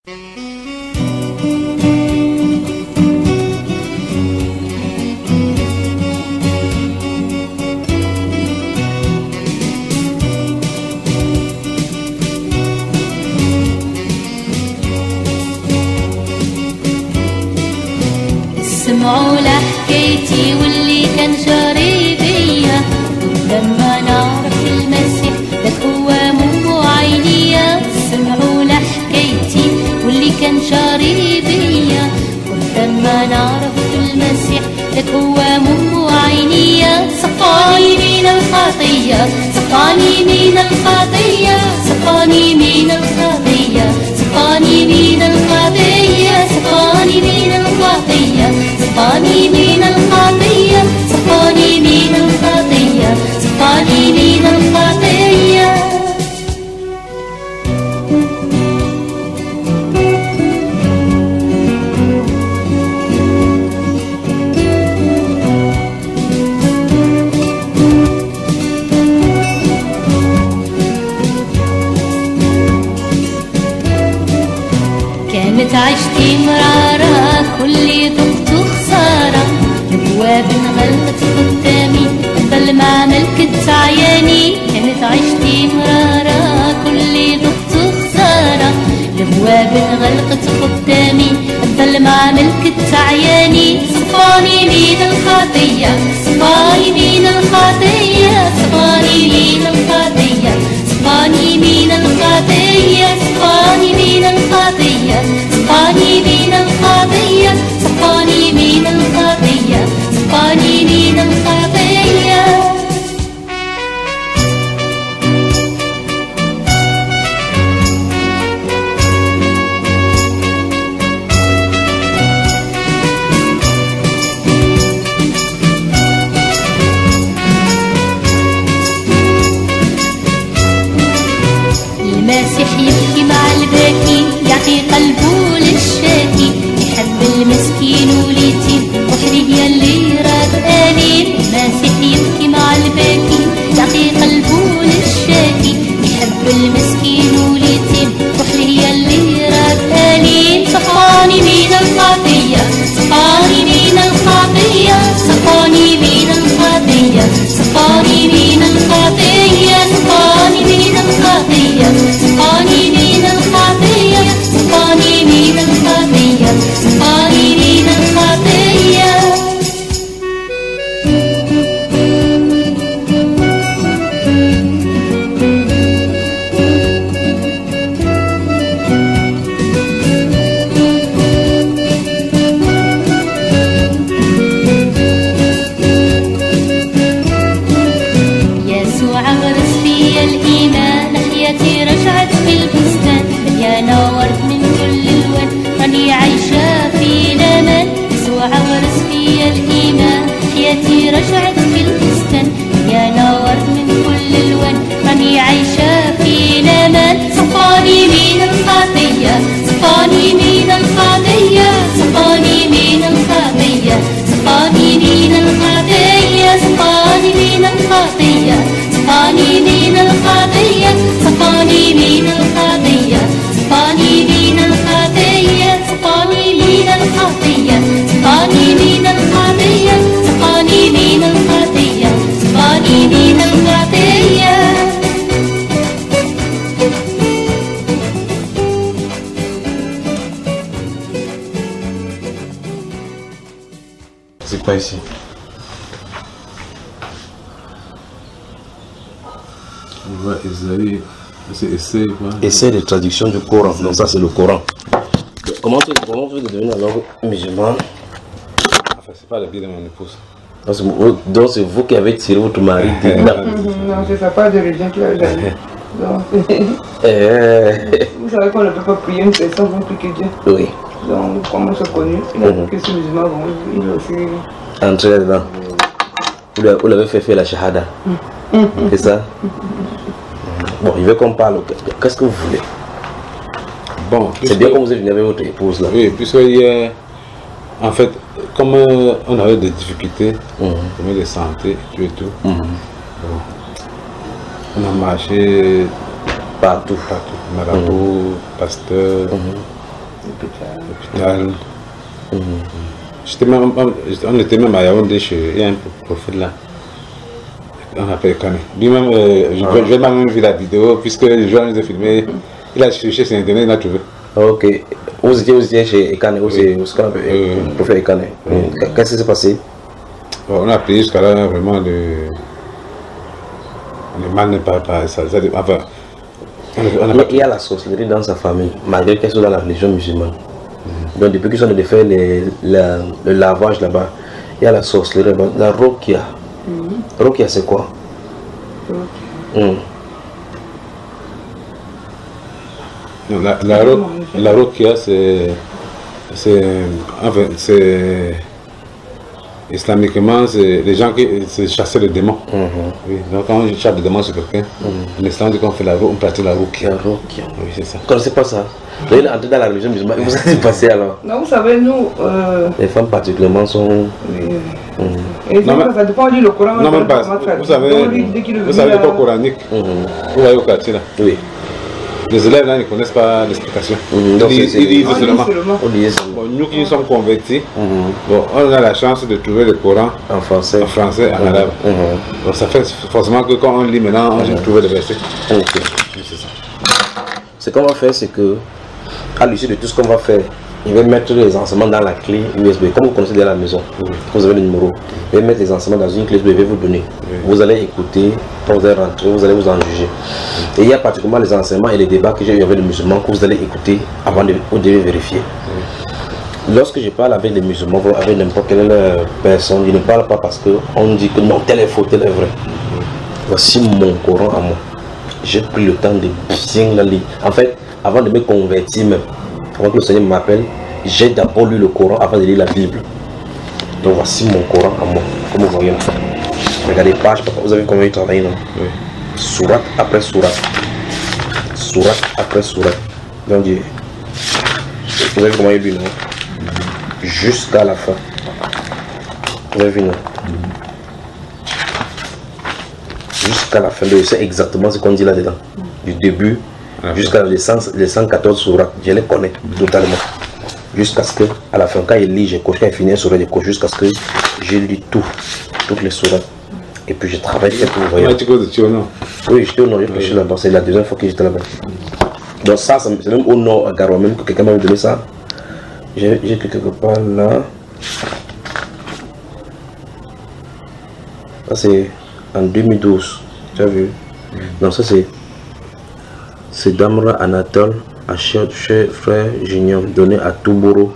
سمعوا لحكايتي واللي كان جاري بيا، لما نعرف المسيح لك هو مو عينيا. سمعوا لحكايتي واللي كان جاري بيا، لما نعرف المسيح لك هو مو عينيا. سقاني من الخطية، سقاني من الخطية، سقاني من الخطية، سقاني من الخطية، سقاني من الخطية، سقاني من الخطية، سقاني من الخطية، سقاني من الخطية. كانت عشتي مرارة كل ضغط خسارة، الابواب انغلقت قدامي ضل ما عملت عياني. كانت عشتي مرارة كل ضغط خسارة، الابواب انغلقت قدامي ضل ما عملت عياني. سقاني من الخطية، سقاني من الخطية، سقاني من الخطية، سقاني من الخطية، سقاني من الخطية، سقاني من الخطية، سقاني من الخطية، سقاني من الخطية. المسيح يبكي مع الباكي، يعطي قلبه للشاكي، يحب المسكين واليتيم وحريه يلي راد آلين. المسيح يبكي مع الباكي، يعطي قلبه للشاكي، يحب المسكين واليتيم وحريه يلي راد آلين. سقاني من الخطية، سقاني من الخطية، سقاني من الخطية، سقاني من الخطية، سقاني من الخطية، سقاني من الخطية، سقاني من الخطية، سقاني من الخطية. يسوع غرس فيا الإيمان، حياتي رجعت في البستان، مليانة ورد من كل الوان، راني عايشة في الأمان. يسوع غرس فيا الإيمان، حياتي رجعت في البستان، مليانة ورد من كل الوان، راني عايشة في الأمان. سقاني من الخطية، سقاني من الخطية، سقاني من الخطية، سقاني من الخطية، سقاني من الخطية، سقاني من الخطية، سقاني من الخطية، سقاني من الخطية، سقاني من الخطية، سقاني من الخطية، سقاني من الخطية، سقاني من الخطية. C'est pas ici. On voit Esaïe. C'est essai, quoi. Essai de traduction du Coran. Donc ça c'est le Coran. Comment vous êtes devenu alors musulman? Enfin, c'est pas la vie de mon épouse. Donc c'est vous qui avez tiré votre mari de là. Non, c'est sa part de religion qui a eu. Vous savez qu'on ne peut pas prier une personne sans prier que Dieu. Oui. Donc, comme on s'est connus, il a dit que ces musulmans vont, il aussi. Entrer là-dedans. Vous l'avez fait faire la shahada. C'est ça? Bon, il veut qu'on parle. Qu'est-ce que vous voulez? Bon, c'est bien que vous êtes venu avec votre épouse là. Oui, puisque hier, en fait, comme on avait des difficultés, de santé et tout, bon, on a marché partout. Marabout, pasteur, l'hôpital. On était même à Yaoundé, il y a un prophète là. On appelle Kane. Lui-même, je vais même vu la vidéo, puisque les gens nous ont filmé. Il a cherché sur internet, il a trouvé. Ok. Vous étiez chez Ekane, c'est ce qu'on appelle le prophète Ekane. Qu'est-ce qui s'est passé? On a pris jusqu'à là vraiment le mal n'est pas ça. Enfin, mais il y a la sorcellerie dans sa famille, malgré qu'elle soit dans la religion musulmane. Donc depuis qu'ils sont de faire le lavage là-bas, il y a la sorcellerie là-bas, la rokia. Rokia c'est quoi? Non, la rokia c'est islamiquement, c'est les gens qui chassaient les démons. Oui, donc quand on chasse des démons sur quelqu'un, en islam, on fait on pratique la rokia. Oui, c'est ça. Quand c'est pas ça, vous êtes entré dans la religion musulmane, vous êtes passé alors? Non, vous savez, nous. Les femmes particulièrement sont. Et non, ça dépend du le Coran. Non, même pas. Vous savez le cours coranique. Vous voyez au quartier là. Oui. Les élèves là, ils ne connaissent pas l'explication. Ils lisent seulement. Nous qui sommes convertis, bon, on a la chance de trouver le Coran en français, en arabe. Donc ça fait forcément que quand on lit maintenant, on trouve les versets. Ok. Ce qu'on va faire, c'est que, à l'issue de tout ce qu'on va faire, il va mettre les enseignements dans la clé USB. Comme vous connaissez déjà la maison, vous avez le numéro. Il va mettre les enseignements dans une clé USB, il va vous donner. Vous allez écouter, quand vous allez rentrer, vous allez vous en juger. Et il y a particulièrement les enseignements et les débats que j'ai eu avec les musulmans que vous allez écouter avant de vous devez vérifier. Lorsque je parle avec les musulmans, avec n'importe quelle personne, ils ne parlent pas parce qu'on dit que non, tel est faux, tel est vrai. Voici mon Coran à moi. J'ai pris le temps de bien la lire. En fait, avant de me convertir même, avant que le Seigneur m'appelle, j'ai d'abord lu le Coran avant de lire la Bible. Donc voici mon Coran à moi, comme vous voyez là. Regardez page, vous avez vu comment il travaille, non? Oui. Sourate après sourate. Sourate après sourate. Donc vous avez vu comment il lit, non? Jusqu'à la fin. Vous avez vu, non? Jusqu'à la fin, je sais exactement ce qu'on dit là-dedans. Du début jusqu'à les 114 sourates, je les connais totalement. Jusqu'à ce que, à la fin, quand il lit, je coche, quand il finit sur les coches, jusqu'à ce que j'ai lu toutes les sourates. Et puis je travaille pour vous voyez. Oui, j'étais au nord, j'ai prêché là-bas, c'est la deuxième fois que j'étais là-bas. Donc ça, c'est même au nord, à Garoua, même que quelqu'un m'a donné ça. J'ai quelque part là. Ça c'est en 2012, tu as vu? Donc ça c'est Damra Anatole à cher frère Junior donné à Touboro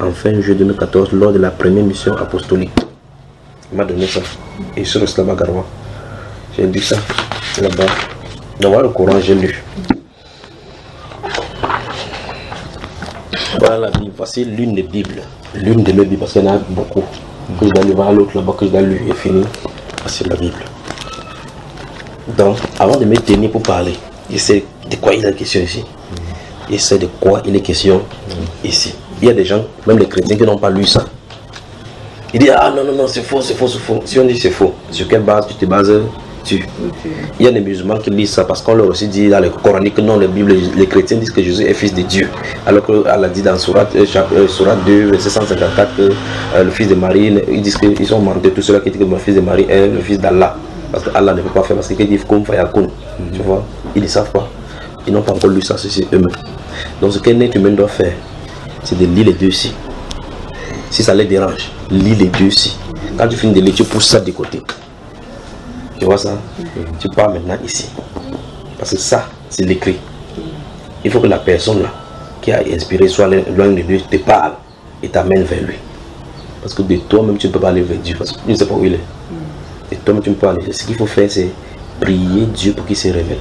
en fin juillet 2014 lors de la première mission apostolique. Il m'a donné ça. Et sur le Slava Garoua. J'ai lu ça là-bas. Donc voilà le Coran, j'ai lu. Voilà la Bible. Voici l'une des Bibles. L'une de mes Bibles, parce qu'il y en a beaucoup. Que je dois aller voir l'autre là-bas, que je dois lire et finir. Voici la Bible. Donc, avant de me tenir pour parler, je sais de quoi il est question ici. Je sais de quoi il est question ici. Il y a des gens, même les chrétiens, qui n'ont pas lu ça. Ils disent, ah non, non, non, c'est faux, c'est faux, c'est faux. Si on dit c'est faux, sur quelle base tu te bases dessus? Il y a des musulmans qui lisent ça parce qu'on leur aussi dit dans le Coranique que non, les chrétiens disent que Jésus est fils de Dieu. Alors qu'Allah dit dans Sourate 2, verset 154, que le fils de Marie, ils disent qu'ils sont mentés, tous ceux-là qui disent que le fils de Marie est le fils d'Allah. Parce que Allah ne peut pas faire, parce qu'il dit Koum Fayakoun. Tu vois, ils ne savent pas. Ils n'ont pas encore lu ça, c'est eux-mêmes. Donc ce qu'un être humain doit faire, c'est de lire les deux ci. Si ça les dérange, lis les deux ci. Quand tu finis de lire, tu pousses ça de côté. Tu vois ça? Tu pars maintenant ici. Parce que ça, c'est l'écrit. Il faut que la personne là, qui a inspiré, soit loin de Dieu, te parle et t'amène vers lui. Parce que de toi-même, tu ne peux pas aller vers Dieu. Parce que tu ne sais pas où il est. Et toi-même, tu ne peux pas aller. Ce qu'il faut faire, c'est prier Dieu pour qu'il se révèle.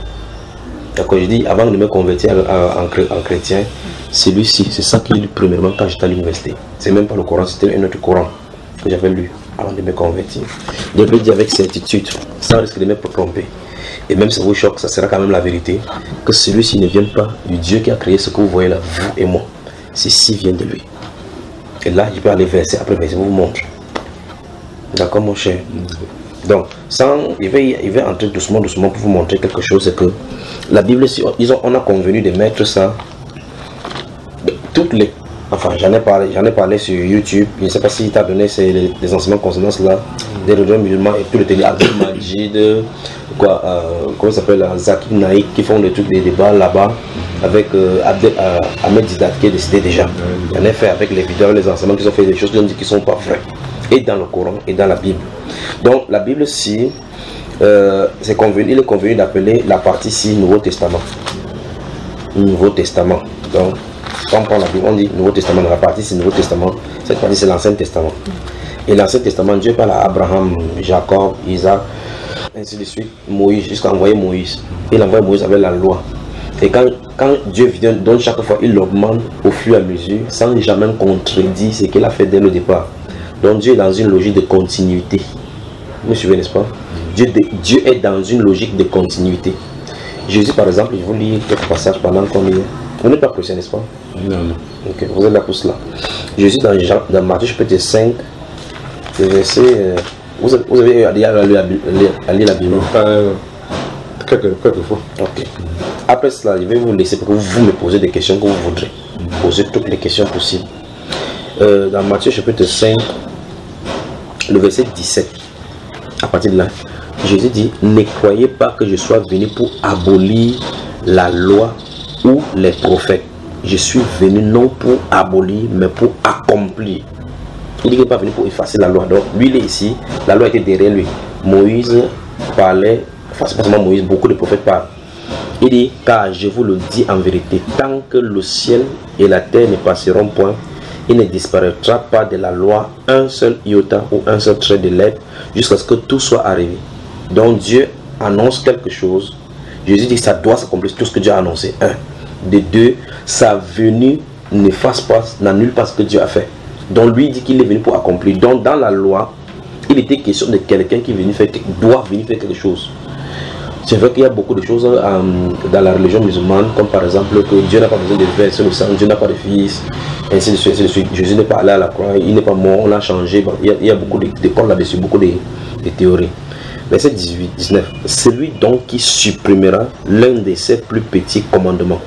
D'accord, je dis, avant de me convertir en chrétien, celui-ci, c'est ça qu'il lit premièrement quand j'étais à l'université. C'est même pas le Coran, c'était un autre Coran que j'avais lu avant de me convertir. Je peux dire avec certitude, sans risque de me tromper. Et même si ça vous choque, ça sera quand même la vérité, que celui-ci ne vient pas du Dieu qui a créé ce que vous voyez là, vous et moi. Ceci vient de lui. Et là, je peux aller verset après verset, vous montre. D'accord, mon cher? Donc, il va entrer doucement pour vous montrer quelque chose, c'est que la Bible, on a convenu de mettre ça. toutes les... Enfin, j'en ai parlé sur YouTube. Je ne sais pas si tu as donné des enseignements concernant cela, des religions musulmans et tout le télé. Abdel Majid, comment ça s'appelle, Zakir Naïk, qui font des trucs, des débats là-bas, avec Ahmed Didat qui est décédé déjà. J'en ai fait avec les vidéos, les enseignements qui ont fait des choses qui ont dit qu'ils ne sont pas vraies. Et dans le Coran et dans la Bible. Donc, la Bible, si, il est convenu d'appeler la partie ci Nouveau Testament. Nouveau Testament. Donc, quand on prend la Bible, on dit Nouveau Testament. Dans la partie c'est Nouveau Testament. Cette partie c'est l'Ancien Testament. Et l'Ancien Testament, Dieu parle à Abraham, Jacob, Isaac, ainsi de suite, Moïse, jusqu'à envoyer Moïse. Il envoie Moïse avec la loi. Et quand Dieu vient, donc chaque fois, il l'augmente au fur et à mesure, sans jamais contredire ce qu'il a fait dès le départ. Donc Dieu est dans une logique de continuité. Vous me suivez, n'est-ce pas? Dieu est dans une logique de continuité. Jésus, par exemple, je vous lis quelques passages pendant qu'on est. Vous n'êtes pas chrétien, n'est-ce pas? Non, non. Ok, vous êtes là pour cela. Jésus, dans Matthieu chapitre 5, le verset. Vous avez à lire la Bible? Quelques fois. Ok. Après cela, je vais vous laisser pour que vous me posez des questions que vous voudrez. Posez toutes les questions possibles. Dans Matthieu chapitre 5, le verset 17, à partir de là, Jésus dit: ne croyez pas que je sois venu pour abolir la loi ou les prophètes. Je suis venu non pour abolir, mais pour accomplir. Il dit qu'il n'est pas venu pour effacer la loi. Donc lui, il est ici, la loi était derrière lui. Moïse parlait, enfin c'est pas seulement Moïse, beaucoup de prophètes parlent. Il dit: car je vous le dis en vérité, tant que le ciel et la terre ne passeront point, il ne disparaîtra pas de la loi un seul iota ou un seul trait de lettre jusqu'à ce que tout soit arrivé. Donc Dieu annonce quelque chose. Jésus dit que ça doit s'accomplir, tout ce que Dieu a annoncé. Un. De deux, sa venue n'efface pas, n'annule pas ce que Dieu a fait. Donc lui dit qu'il est venu pour accomplir. Donc dans la loi, il était question de quelqu'un qui doit venir faire quelque chose. C'est vrai qu'il y a beaucoup de choses dans la religion musulmane, comme par exemple que Dieu n'a pas besoin de verser le sang, Dieu n'a pas de fils, ainsi de suite, ainsi de suite. Jésus n'est pas allé à la croix, il n'est pas mort, on l'a changé. Bon, il y a beaucoup d'écoles là-dessus, beaucoup de théories. Verset 18-19. Celui donc qui supprimera l'un de ses plus petits commandements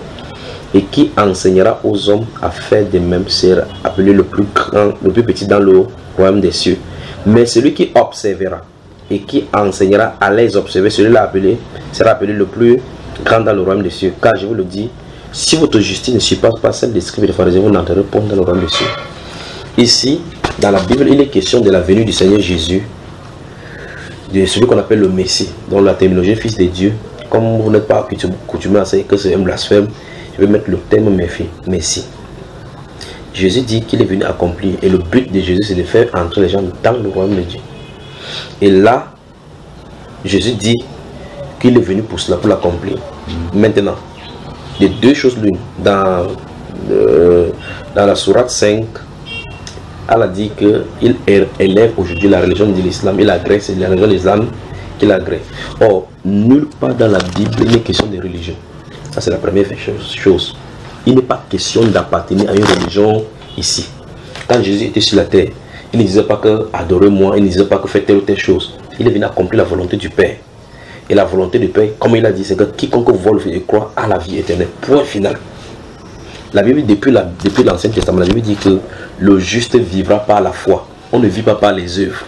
et qui enseignera aux hommes à faire de même sera appelé le plus grand, le plus petit dans le royaume des cieux. Mais celui qui observera et qui enseignera à les observer, celui-là sera appelé le plus grand dans le royaume des cieux. Car je vous le dis, si votre justice ne surpasse pas celle des scribes et des pharisiens, vous n'entrerez pas dans le royaume des cieux. Ici, dans la Bible, il est question de la venue du Seigneur Jésus, de celui qu'on appelle le Messie, dans la terminologie fils de Dieu. Comme vous n'êtes pas coutumé à dire que c'est un blasphème, je vais mettre le terme Messie. Jésus dit qu'il est venu accomplir, et le but de Jésus c'est de faire entrer les gens dans le royaume de Dieu. Et là, Jésus dit qu'il est venu pour cela, pour l'accomplir. Maintenant, les deux choses l'une. Dans la sourate 5, elle a dit qu'il élève aujourd'hui la religion de l'islam. Il agrée, c'est la religion de l'islam qu'il agrée. Or, nulle part dans la Bible, il est question de religion. Ça, c'est la première chose. Il n'est pas question d'appartenir à une religion ici. Quand Jésus était sur la terre, il ne disait pas que adorez-moi, il ne disait pas que faites telle ou telle chose. Il est venu accomplir la volonté du Père. Et la volonté du Père, comme il a dit, c'est que quiconque voit le fait et croit à la vie éternelle. Point final. La Bible, depuis l'Ancien Testament, la Bible dit que le juste vivra par la foi. On ne vit pas par les œuvres.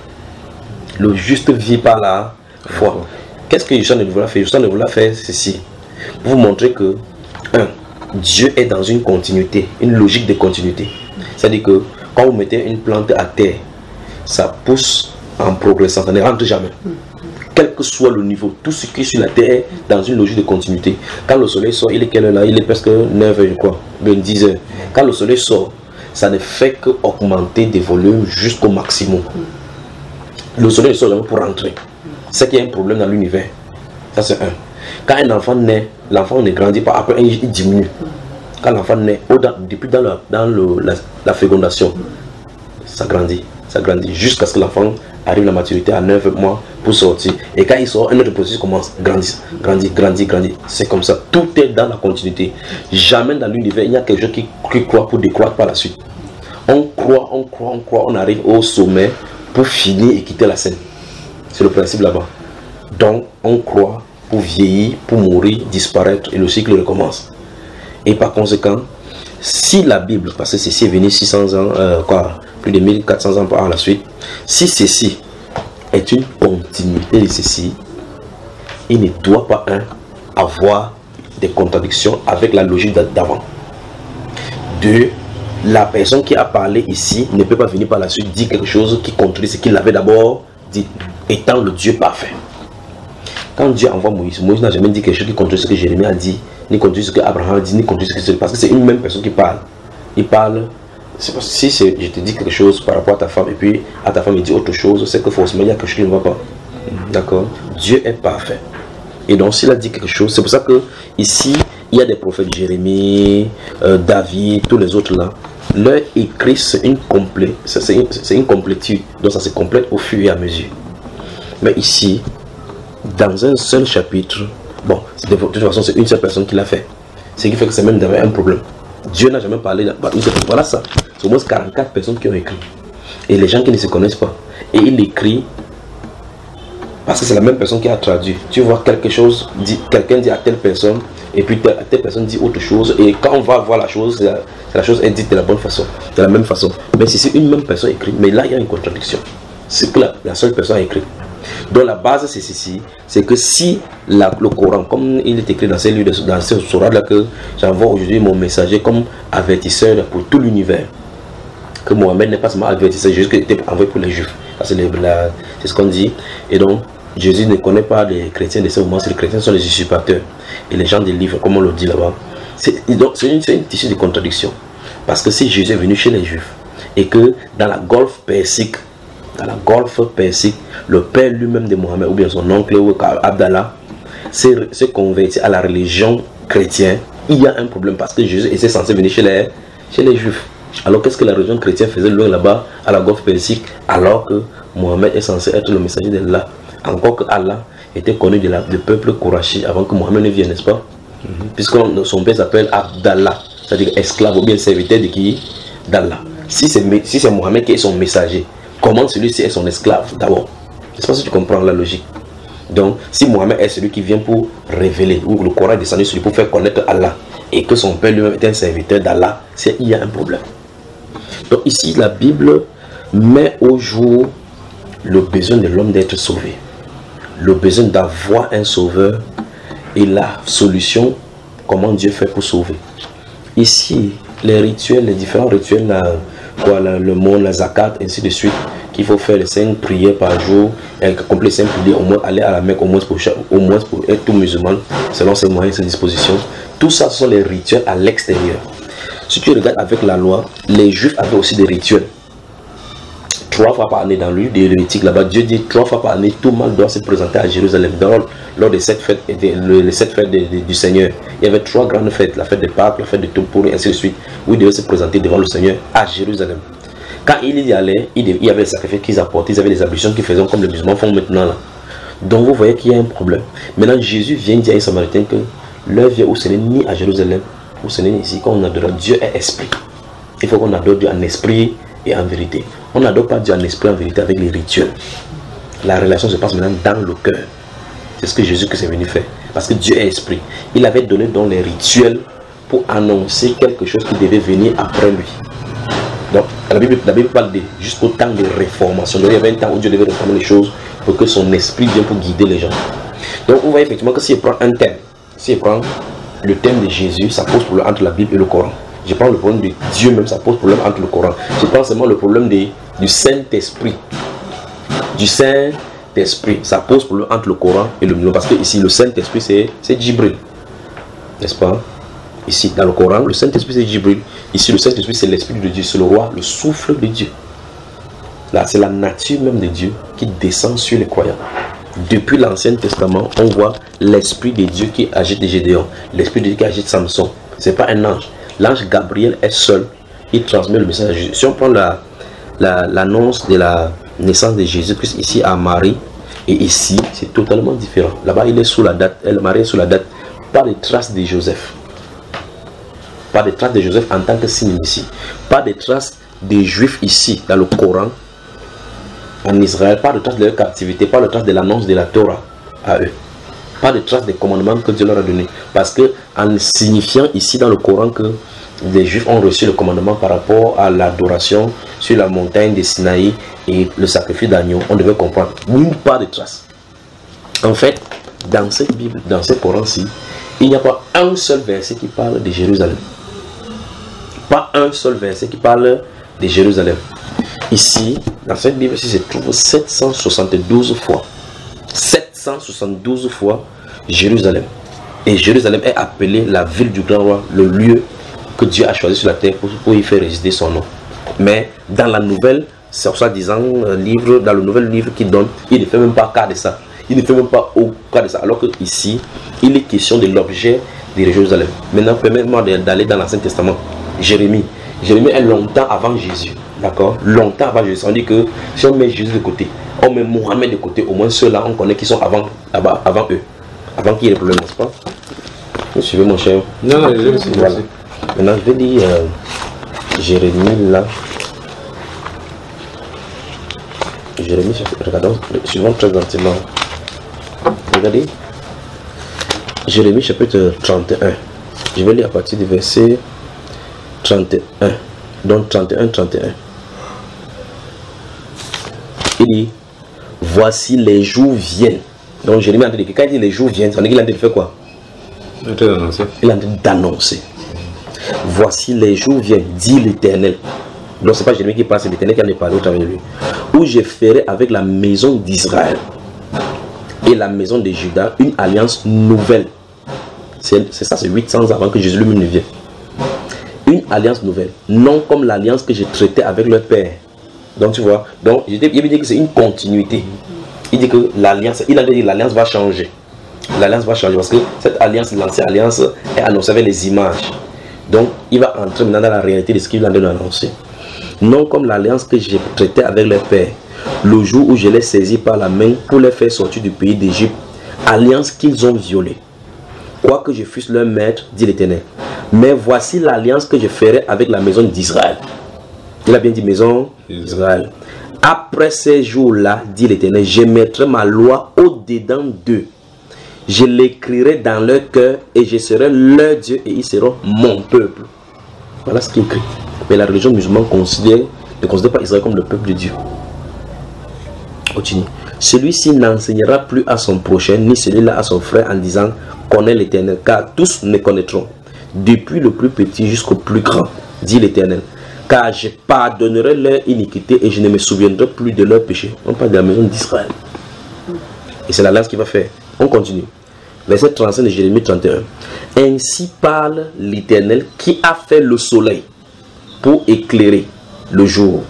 Le juste vit par la foi. Qu'est-ce que Yeshua ne voulait faire? Yeshua ne voulait faire ceci. Vous montrer que, Dieu est dans une continuité, une logique de continuité. C'est-à-dire que quand vous mettez une plante à terre, ça pousse en progressant, ça ne rentre jamais. Quel que soit le niveau, tout ce qui est sur la terre est dans une logique de continuité. Quand le soleil sort, il est quelle heure là? Il est presque 9 h, je crois, 10 h. Quand le soleil sort, ça ne fait qu'augmenter des volumes jusqu'au maximum. Le soleil ne sort jamais pour rentrer. C'est qu'il y a un problème dans l'univers. Ça c'est un. Quand un enfant naît, l'enfant ne grandit pas, après il diminue. Quand l'enfant naît, depuis dans la fécondation, ça grandit, jusqu'à ce que l'enfant arrive à la maturité à 9 mois pour sortir. Et quand il sort, un autre processus commence, grandit. C'est comme ça, tout est dans la continuité. Jamais dans l'univers, il y a quelque chose qui croit pour décroître par la suite. On croit, on arrive au sommet pour finir et quitter la scène. C'est le principe là-bas. Donc, on croit pour vieillir, pour mourir, disparaître, et le cycle recommence. Et par conséquent, si la Bible, parce que ceci est venu 600 ans, plus de 1400 ans par la suite, si ceci est une continuité de ceci, il ne doit pas avoir des contradictions avec la logique d'avant. Deux, la personne qui a parlé ici ne peut pas venir par la suite dire quelque chose qui contredit ce qu'il avait d'abord dit, étant le Dieu parfait. Quand Dieu envoie Moïse, Moïse n'a jamais dit quelque chose qui contredit ce que Jérémie a dit, ni contredit ce que Abraham a dit, ni contredit ce que... Parce que c'est une même personne qui parle. Il parle... Si je te dis quelque chose par rapport à ta femme, et puis à ta femme il dit autre chose, c'est que forcément il y a quelque chose qui ne va pas. D'accord? Dieu est parfait. Et donc s'il a dit quelque chose, c'est pour ça que ici, il y a des prophètes, Jérémie, David, tous les autres là. Leur écrit, c'est une complétude. Donc ça se complète au fur et à mesure. Mais ici, dans un seul chapitre, bon, de toute façon, c'est une seule personne qui l'a fait. Ce qui fait que c'est même un problème. Dieu n'a jamais parlé. Voilà ça. C'est au moins 44 personnes qui ont écrit. Et les gens qui ne se connaissent pas. Et il écrit parce que c'est la même personne qui a traduit. Tu vois quelque chose, quelqu'un dit à telle personne, et puis telle personne dit autre chose. Et quand on va voir la chose, la chose est dite de la bonne façon, de la même façon. Mais si c'est une même personne écrite, mais là il y a une contradiction. C'est que la seule personne a écrit. Donc la base c'est ceci, c'est que si le Coran, comme il est écrit dans ces livres, dans ce sourate là que j'envoie aujourd'hui mon messager comme avertisseur pour tout l'univers, que Mohamed n'est pas seulement avertisseur, Jésus était envoyé pour les Juifs, c'est ce qu'on dit. Et donc Jésus ne connaît pas les chrétiens de ce moment, les chrétiens sont les usurpateurs et les gens des livres, comme on le dit là-bas. C'est une tissue de contradiction, parce que si Jésus est venu chez les Juifs et que dans la Golfe Persique, le père lui-même de Mohamed, ou bien son oncle Abdallah, s'est converti à la religion chrétienne, il y a un problème, parce que Jésus était censé venir chez les Juifs. Alors qu'est-ce que la religion chrétienne faisait loin là-bas, à la Golfe Persique, alors que Mohamed est censé être le messager d'Allah? Encore que Allah était connu du peuple Kourachi avant que Mohamed ne vienne, n'est-ce pas? Puisque son père s'appelle Abdallah, c'est-à-dire esclave ou bien serviteur de qui? D'Allah. Si c'est Mohamed qui est son messager, comment celui-ci est son esclave d'abord? Je ne sais pas si tu comprends la logique. Donc, si Mohamed est celui qui vient pour révéler, ou le Coran est descendu sur lui pour faire connaître Allah, et que son père lui-même est un serviteur d'Allah, il y a un problème. Donc ici, la Bible met au jour le besoin de l'homme d'être sauvé, le besoin d'avoir un sauveur et la solution, comment Dieu fait pour sauver. Ici, les rituels, les différents rituels, le monde, la zakat, ainsi de suite, qu'il faut faire les 5 prières par jour, et accomplir les 5 prières, au moins aller à la Mecque, au moins pour être tout musulman, selon ses moyens et ses dispositions. Tout ça, ce sont les rituels à l'extérieur. Si tu regardes avec la loi, les Juifs avaient aussi des rituels. 3 fois par année, dans le livre de Lévitique, là-bas, Dieu dit 3 fois par année, tout le monde doit se présenter à Jérusalem. Lors des 7 fêtes, les 7 fêtes du Seigneur, il y avait 3 grandes fêtes, la fête de Pâques, la fête de Toupou, et ainsi de suite, où ils devaient se présenter devant le Seigneur à Jérusalem. Quand ils y allaient, il y avait des sacrifices qu'ils apportaient, ils avaient des ablutions qu'ils faisaient comme les musulmans font maintenant là. Donc vous voyez qu'il y a un problème. Maintenant Jésus vient dire à un Samaritain que l'heure vient où ce n'est ni à Jérusalem, où ce n'est ici, quand on adore Dieu est esprit. Il faut qu'on adore Dieu en esprit et en vérité. On n'adore pas Dieu en esprit et en vérité avec les rituels. La relation se passe maintenant dans le cœur. C'est ce que Jésus est venu faire. Parce que Dieu est esprit. Il avait donné dans les rituels pour annoncer quelque chose qui devait venir après lui. Donc, la Bible parle jusqu'au temps de réformation. Donc, il y avait un temps où Dieu devait réformer les choses pour que son esprit vienne pour guider les gens. Donc, vous voyez effectivement que s'il prend un thème, s'il prend le thème de Jésus, ça pose problème entre la Bible et le Coran. Je prends le problème de Dieu même, ça pose problème entre le Coran. Je prends seulement le problème du Saint-Esprit. Du Saint-Esprit, ça pose problème entre le Coran et le Musulman. Parce que ici, le Saint-Esprit, c'est Djibril. N'est-ce pas? Ici, dans le Coran, le Saint-Esprit, c'est Djibril. Ici, le Saint-Esprit, c'est l'Esprit de Dieu, c'est le roi, le souffle de Dieu. Là, c'est la nature même de Dieu qui descend sur les croyants. Depuis l'Ancien Testament, on voit l'Esprit de Dieu qui agite Gédéon, l'Esprit de Dieu qui agite Samson. Ce n'est pas un ange. L'ange Gabriel est seul. Il transmet le message à Jésus. Si on prend l'annonce de la naissance de Jésus-Christ ici à Marie, et ici, c'est totalement différent. Là-bas, il est sous la date, Marie est sous la date, pas de traces de Joseph. Pas de traces de Joseph en tant que signe ici. Pas de traces des Juifs ici, dans le Coran, en Israël. Pas de traces de leur captivité, pas de traces de l'annonce de la Torah à eux. Pas de traces des commandements que Dieu leur a donnés. Parce que, en signifiant ici dans le Coran que les Juifs ont reçu le commandement par rapport à l'adoration sur la montagne de Sinaï et le sacrifice d'agneau, on devait comprendre. Nulle part de trace. En fait, dans cette Bible, dans ce Coran-ci, il n'y a pas un seul verset qui parle de Jérusalem. Pas un seul verset qui parle de Jérusalem. Ici, dans cette Bible, se trouve 772 fois. 772 fois Jérusalem. Et Jérusalem est appelée la ville du grand roi, le lieu que Dieu a choisi sur la terre pour y faire résider son nom. Mais dans la nouvelle, soi-disant livre, dans le nouvel livre qu'il donne, il ne fait même pas cas de ça. Il ne fait même pas au cas de ça. Alors que ici, il est question de l'objet de Jérusalem. Maintenant, permettez-moi d'aller dans l'Ancien Testament. Jérémie. Jérémie est longtemps avant Jésus. D'accord? Longtemps avant Jésus. On dit que si on met Jésus de côté, on met Mohamed de côté, au moins ceux-là, on connaît qui sont avant eux. Avant qu'il y ait des problèmes, n'est-ce pas? Vous suivez mon cher? Non, non, je sais. Voilà. Maintenant, je vais lire Jérémie là. Jérémie, regardons, suivons très gentiment. Regardez. Jérémie chapitre 31. Je vais lire à partir du verset 31. Donc 31. Il dit, voici les jours viennent. Donc Jérémie a dit que quand il dit les jours viennent, ça veut dire qu'il a dit de faire quoi? Il a dit d'annoncer. Voici les jours viennent, dit l'Éternel. Donc c'est pas Jérémie qui parle, c'est l'Éternel qui en est parlé au travers de lui. Où je ferai avec la maison d'Israël et la maison de Juda une alliance nouvelle. C'est ça, c'est 800 ans avant que Jésus lui-même ne vienne. Une alliance nouvelle, non comme l'alliance que j'ai traitée avec leur père. Donc tu vois, donc il veut dire que c'est une continuité. Il dit que l'alliance, il a dit que l'alliance va changer. L'alliance va changer parce que cette alliance, l'ancienne alliance, est annoncée avec les images. Donc il va entrer maintenant dans la réalité de ce qu'il a annoncé. Non comme l'alliance que j'ai traitée avec leur père, le jour où je les saisis par la main pour les faire sortir du pays d'Égypte, alliance qu'ils ont violée. Quoique je fusse leur maître, dit l'Éternel. Mais voici l'alliance que je ferai avec la maison d'Israël. Il a bien dit maison d'Israël. Après ces jours-là, dit l'Éternel, je mettrai ma loi au-dedans d'eux. Je l'écrirai dans leur cœur et je serai leur Dieu et ils seront mon peuple. Voilà ce qui est écrit. Mais la religion musulmane ne considère pas Israël comme le peuple de Dieu. Continue. Celui-ci n'enseignera plus à son prochain, ni celui-là à son frère en disant, connais l'Éternel, car tous me connaîtront, depuis le plus petit jusqu'au plus grand, dit l'Éternel. Car je pardonnerai leur iniquité et je ne me souviendrai plus de leurs péchés. On parle de la maison d'Israël. Et c'est l'alliance qu'il va faire. On continue. Verset 35 de Jérémie 31. Ainsi parle l'Éternel qui a fait le soleil pour éclairer le jour,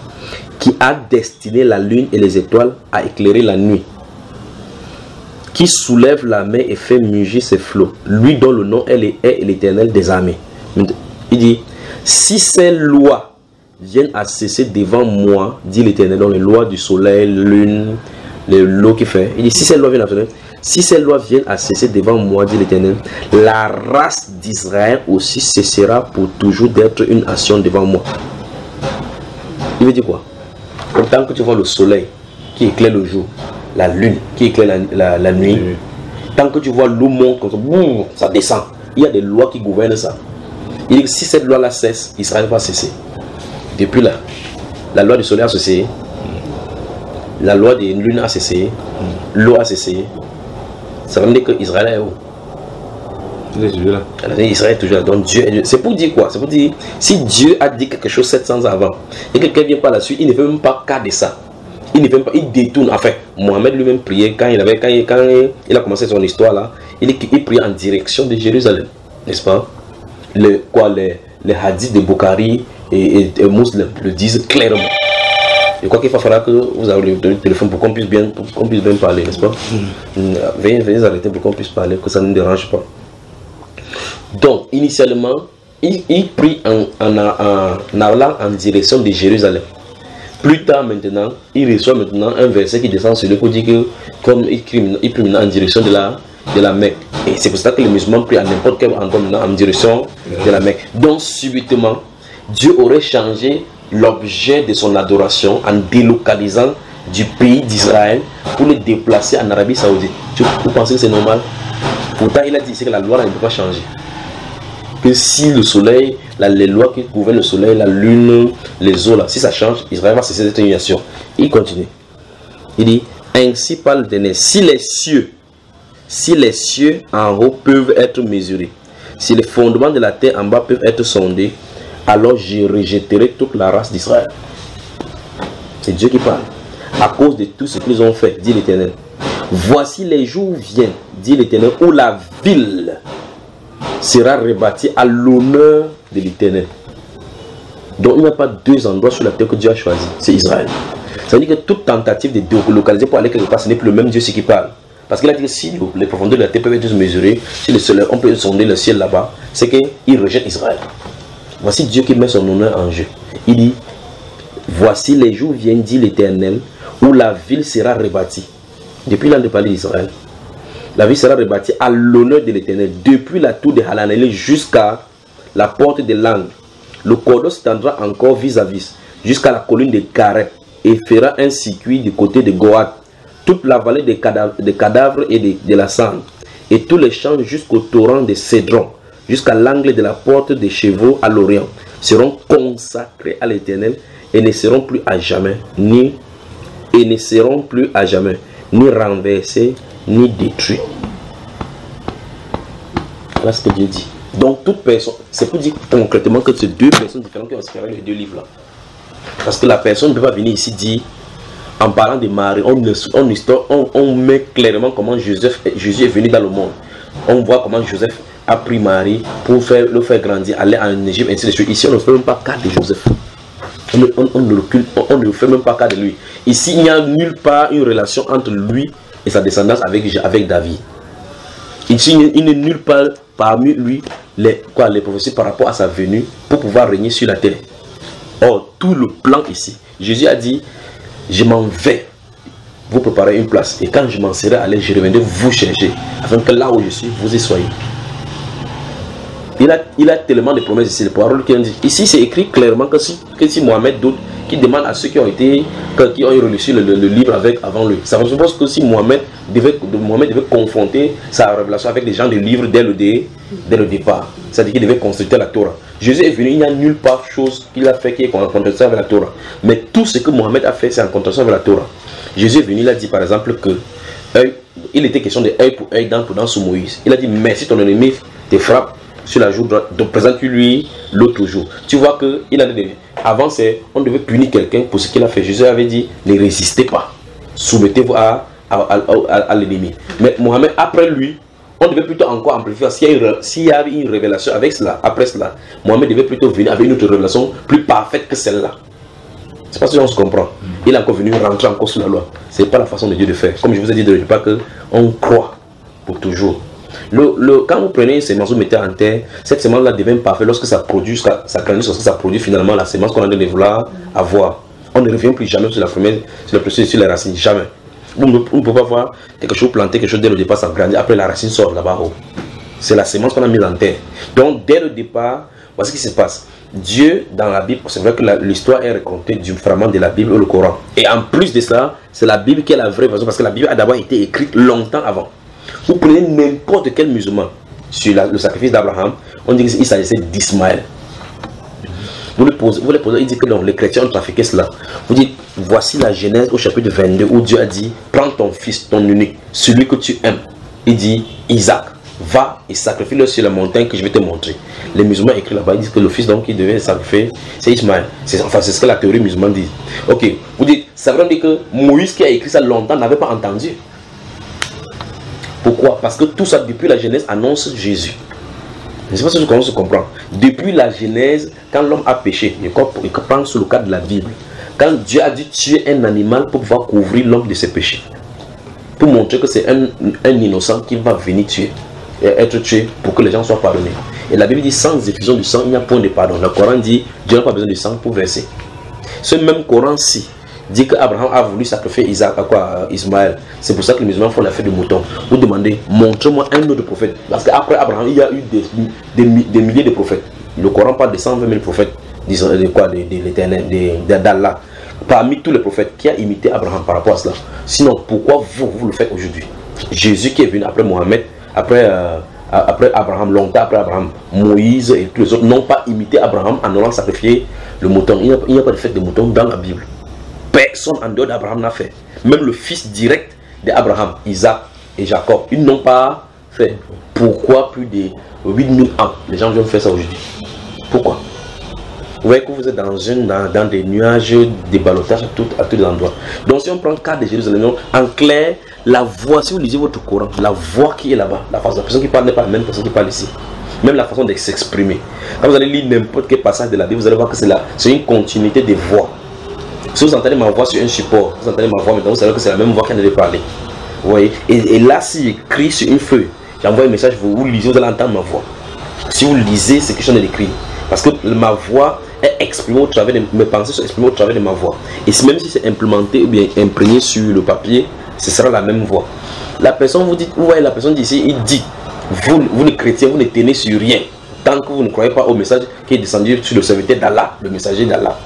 qui a destiné la lune et les étoiles à éclairer la nuit, qui soulève la mer et fait mugir ses flots, lui dont le nom est l'Éternel des armées. Il dit, si ces lois viennent à cesser devant moi, dit l'Éternel, dans les lois du soleil, lune, l'eau qui fait. Il dit, si ces lois viennent à cesser devant moi, dit l'Éternel, la race d'Israël aussi cessera pour toujours d'être une nation devant moi. Il veut dire quoi? Tant que tu vois le soleil qui éclaire le jour, la lune qui éclaire la nuit, tant que tu vois l'eau monte comme ça, boum, ça descend. Il y a des lois qui gouvernent ça. Il dit que si cette loi-là cesse, Israël va cesser. Depuis là, la loi du soleil a cessé, la loi des lunes a cessé, l'eau a cessé. Ça veut dire que Israël est où? Il est toujours là. Israël est toujours là. Donc Dieu, c'est pour dire quoi? C'est pour dire, si Dieu a dit quelque chose 700 ans avant, et quelqu'un vient par la suite, il ne fait même pas cas de ça. Il ne fait même pas, il détourne. Enfin, Mohamed lui-même priait quand il a commencé son histoire là, il priait en direction de Jérusalem, n'est-ce pas? Les hadiths de Bukhari et musulmans le disent clairement. Je crois qu'il va falloir que vous avez le téléphone pour qu'on puisse bien parler, n'est-ce pas? Veuillez arrêter pour qu'on puisse parler, que ça ne nous dérange pas. Donc, initialement, il prie en allant en direction de Jérusalem. Plus tard, maintenant, il reçoit maintenant un verset qui descend sur lui pour dire que, comme il prie maintenant en direction de la Mecque. Et c'est pour ça que les musulmans prient à n'importe quel endroit maintenant en direction de la Mecque. Donc, subitement, Dieu aurait changé l'objet de son adoration en délocalisant du pays d'Israël pour le déplacer en Arabie Saoudite. Vous pensez que c'est normal? Pourtant il a dit que la loi ne peut pas changer. que si le soleil, les lois qui gouvernent le soleil, la lune, les eaux, là, si ça change, Israël va cesser d'être une nation. Il continue. Il dit, ainsi parle l'Éternel, si les cieux en haut peuvent être mesurés, si les fondements de la terre en bas peuvent être sondés, alors je rejetterai toute la race d'Israël. C'est Dieu qui parle. À cause de tout ce qu'ils ont fait, dit l'Éternel. Voici les jours viennent, dit l'Éternel, où la ville sera rebâtie à l'honneur de l'Éternel. Donc il n'y a pas deux endroits sur la terre que Dieu a choisi, c'est Israël. Ça veut dire que toute tentative de délocaliser pour aller quelque part, ce n'est plus le même Dieu qui parle. Parce qu'il a dit que si les profondeurs de la terre peuvent être mesurées, si le soleil, on peut sonder le ciel là-bas, c'est qu'il rejette Israël. Voici Dieu qui met son honneur en jeu. Il dit, voici les jours viennent, dit l'Éternel, où la ville sera rebâtie. Depuis l'an de parler d'Israël, la ville sera rebâtie à l'honneur de l'Éternel, depuis la tour de Halanéli jusqu'à la porte de l'angle. Le cordon s'étendra encore vis-à-vis, jusqu'à la colline de Gareb, et fera un circuit du côté de Goat, toute la vallée des cadavres et de la cendre, et tous les champs jusqu'au torrent de Cédron, jusqu'à l'angle de la porte des chevaux à l'Orient, seront consacrés à l'Éternel et ne seront plus à jamais, ni renversés, ni détruits. Voilà ce que Dieu dit. Donc toute personne, c'est pour dire concrètement que c'est deux personnes différentes qui ont inspiré les deux livres là. Parce que la personne ne peut pas venir ici dire, en parlant de Marie, on met clairement comment Jésus est venu dans le monde. On voit comment Joseph a pris Marie pour le faire grandir, aller en Égypte, ainsi de suite. Ici, on ne fait même pas cas de Joseph. On ne fait même pas cas de lui. Ici, il n'y a nulle part une relation entre lui et sa descendance avec David. Ici, il n'est nulle part parmi lui les prophéties par rapport à sa venue pour pouvoir régner sur la terre. Or, tout le plan ici, Jésus a dit, je m'en vais vous préparer une place. Et quand je m'en serai allé, je reviendrai vous chercher, afin que là où je suis, vous y soyez. Il a tellement de promesses ici, les paroles qui ont dit. Ici, c'est écrit clairement que si Mohamed doute, qui demande à ceux qui ont reçu le livre avant lui. Ça suppose que si Mohamed devait confronter sa révélation avec des gens de livre dès le départ. C'est-à-dire qu'il devait consulter la Torah. Jésus est venu, il n'y a nulle part chose qu'il a fait qui est en contradiction avec la Torah. Mais tout ce que Mohamed a fait, c'est en contradiction avec la Torah. Jésus est venu, il a dit par exemple que il était question de œil pour œil, dent pour dent sous Moïse. Il a dit, mais si ton ennemi te frappe sur la joue droite, donc présente-lui l'autre jour. Tu vois que il a dit, avant on devait punir quelqu'un pour ce qu'il a fait. Jésus avait dit, ne résistez pas, soumettez-vous à l'ennemi. Mais Mohamed, après lui, on devait plutôt encore amplifier. S'il y avait une révélation avec cela, après cela, Mohamed devait plutôt venir avec une autre révélation plus parfaite que celle-là. C'est pas si on se comprend. Il est encore venu rentrer encore sous la loi. C'est pas la façon de Dieu de faire. Comme je vous ai dit de départ, qu'on croit pour toujours. Quand vous prenez une sémence, vous mettez en terre, cette sémence-là devient parfaite lorsque ça produit, ça grandit, lorsque ça produit finalement la sémence qu'on a de vouloir avoir. On ne revient plus jamais sur la première, sur les racines, jamais. On ne peut pas voir quelque chose planter, quelque chose dès le départ, ça grandit, après la racine sort là-bas haut. C'est la sémence qu'on a mise en terre. Donc dès le départ, voici ce qui se passe. Dieu, dans la Bible, c'est vrai que l'histoire est racontée du fragment de la Bible ou le Coran. Et en plus de ça, c'est la Bible qui est la vraie version, parce que la Bible a d'abord été écrite longtemps avant. Vous prenez n'importe quel musulman sur le sacrifice d'Abraham, on dit qu'il s'agissait d'Ismaël. Vous les posez, il dit que donc, les chrétiens ont trafiqué cela. Vous dites, voici la Genèse au chapitre 22 où Dieu a dit, prends ton fils, ton unique, celui que tu aimes. Il dit, Isaac, va et sacrifie-le sur la montagne que je vais te montrer. Les musulmans écrivent là-bas, ils disent que le fils donc qui devait sacrifier, c'est Ismaël. C'est ce que la théorie musulmane dit. Ok, vous dites, ça veut dire que Moïse qui a écrit ça longtemps n'avait pas entendu. Pourquoi? Parce que tout ça, depuis la Genèse, annonce Jésus. Je ne sais pas si on se comprend. Depuis la Genèse, quand l'homme a péché, il prend sous le cadre de la Bible. Quand Dieu a dû tuer un animal pour pouvoir couvrir l'homme de ses péchés. Pour montrer que c'est un innocent qui va venir tuer, être tué pour que les gens soient pardonnés. Et la Bible dit, sans effusion du sang, il n'y a point de pardon. Le Coran dit, Dieu n'a pas besoin de sang pour verser. Ce même Coran-ci dit qu'Abraham a voulu sacrifier Ismaël. C'est pour ça que les musulmans font la fête de mouton. Vous demandez, montre-moi un autre prophète. Parce qu'après Abraham, il y a eu des milliers de prophètes. Le Coran parle de 120 000 prophètes de l'Éternel, d'Allah. Parmi tous les prophètes, qui a imité Abraham par rapport à cela? Sinon, pourquoi vous le faites aujourd'hui? Jésus qui est venu après Mohamed, après après Abraham, longtemps après Abraham, Moïse et tous les autres n'ont pas imité Abraham en allant sacrifier le mouton. Il n'y a pas de fête de mouton dans la Bible. Personne en dehors d'Abraham n'a fait. Même le fils direct d'Abraham, Isaac et Jacob, ils n'ont pas fait. Pourquoi plus de 8000 ans les gens viennent faire ça aujourd'hui? Pourquoi? Vous voyez que vous êtes dans des nuages, des ballottages à tous les endroits. Donc si on prend le cas de Jérusalem, en clair, la voix, si vous lisez votre Coran, la voix qui est là-bas, la personne qui parle n'est pas la même personne qui parle ici. Même la façon de s'exprimer. Quand vous allez lire n'importe quel passage de la Bible, vous allez voir que c'est une continuité des voix. Si vous entendez ma voix sur un support, vous entendez ma voix maintenant, vous savez que c'est la même voix qui allait parler. Vous voyez? Et là, si j'écris sur une feuille, j'envoie un message, vous lisez, vous allez entendre ma voix. Si vous lisez, c'est quelque chose d'écrit. Parce que ma voix est exprimée au travers de mes pensées, sont exprimées au travers de ma voix. Et même si c'est implémenté ou bien imprégné sur le papier, ce sera la même voix. La personne, vous voyez, la personne d'ici, il dit, vous les chrétiens, vous ne tenez sur rien. Tant que vous ne croyez pas au message qui est descendu sur le serviteur d'Allah, le messager d'Allah.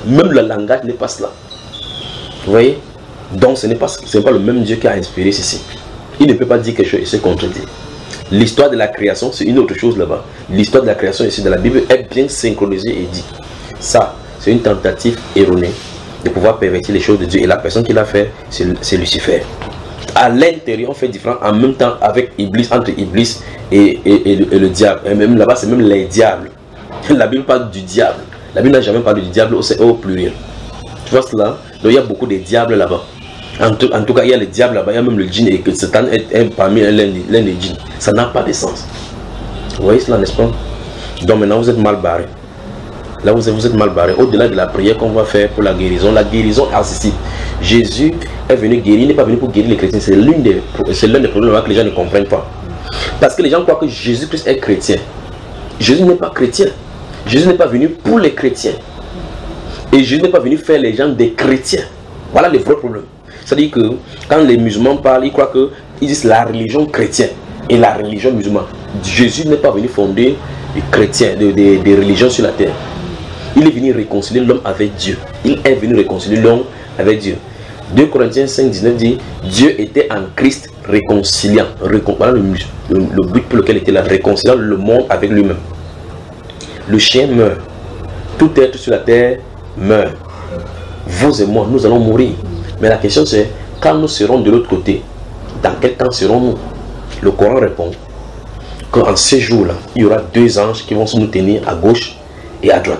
Même le langage n'est pas cela. Vous voyez? Donc ce n'est pas le même Dieu qui a inspiré ceci. Il ne peut pas dire quelque chose et se contredire. L'histoire de la création, c'est une autre chose là-bas. L'histoire de la création ici dans la Bible est bien synchronisée et dit. Ça, c'est une tentative erronée de pouvoir pervertir les choses de Dieu. Et la personne qui l'a fait, c'est Lucifer. À l'intérieur, on fait différent en même temps avec Iblis, entre Iblis et le diable. Et même là-bas, c'est même les diables. La Bible parle du diable. La Bible n'a jamais parlé du diable au pluriel. Tu vois cela? Donc il y a beaucoup de diables là-bas. En tout cas, il y a les diables là-bas, il y a même le djinn et que Satan est parmi l'un des djinns. Ça n'a pas de sens. Vous voyez cela, n'est-ce pas? Donc maintenant, vous êtes mal barré. Là, vous êtes mal barré. Au-delà de la prière qu'on va faire pour la guérison est accessible. Jésus est venu guérir, il n'est pas venu pour guérir les chrétiens. C'est l'un des problèmes que les gens ne comprennent pas. Parce que les gens croient que Jésus-Christ est chrétien. Jésus n'est pas chrétien. Jésus n'est pas venu pour les chrétiens. Et Jésus n'est pas venu faire les gens des chrétiens. Voilà le vrai problème. C'est-à-dire que quand les musulmans parlent, ils croient qu'ils disent la religion chrétienne et la religion musulmane. Jésus n'est pas venu fonder des chrétiens, des religions sur la terre. Il est venu réconcilier l'homme avec Dieu. Il est venu réconcilier l'homme avec Dieu. 2 Corinthiens 5, 19 dit Dieu était en Christ réconciliant. Voilà le but pour lequel il était là, réconciliant le monde avec lui-même. Le chien meurt. Tout être sur la terre meurt. Vous et moi, nous allons mourir. Mais la question c'est, quand nous serons de l'autre côté, dans quel temps serons-nous? Le Coran répond qu'en ces jours-là, il y aura 2 anges qui vont nous tenir à gauche et à droite.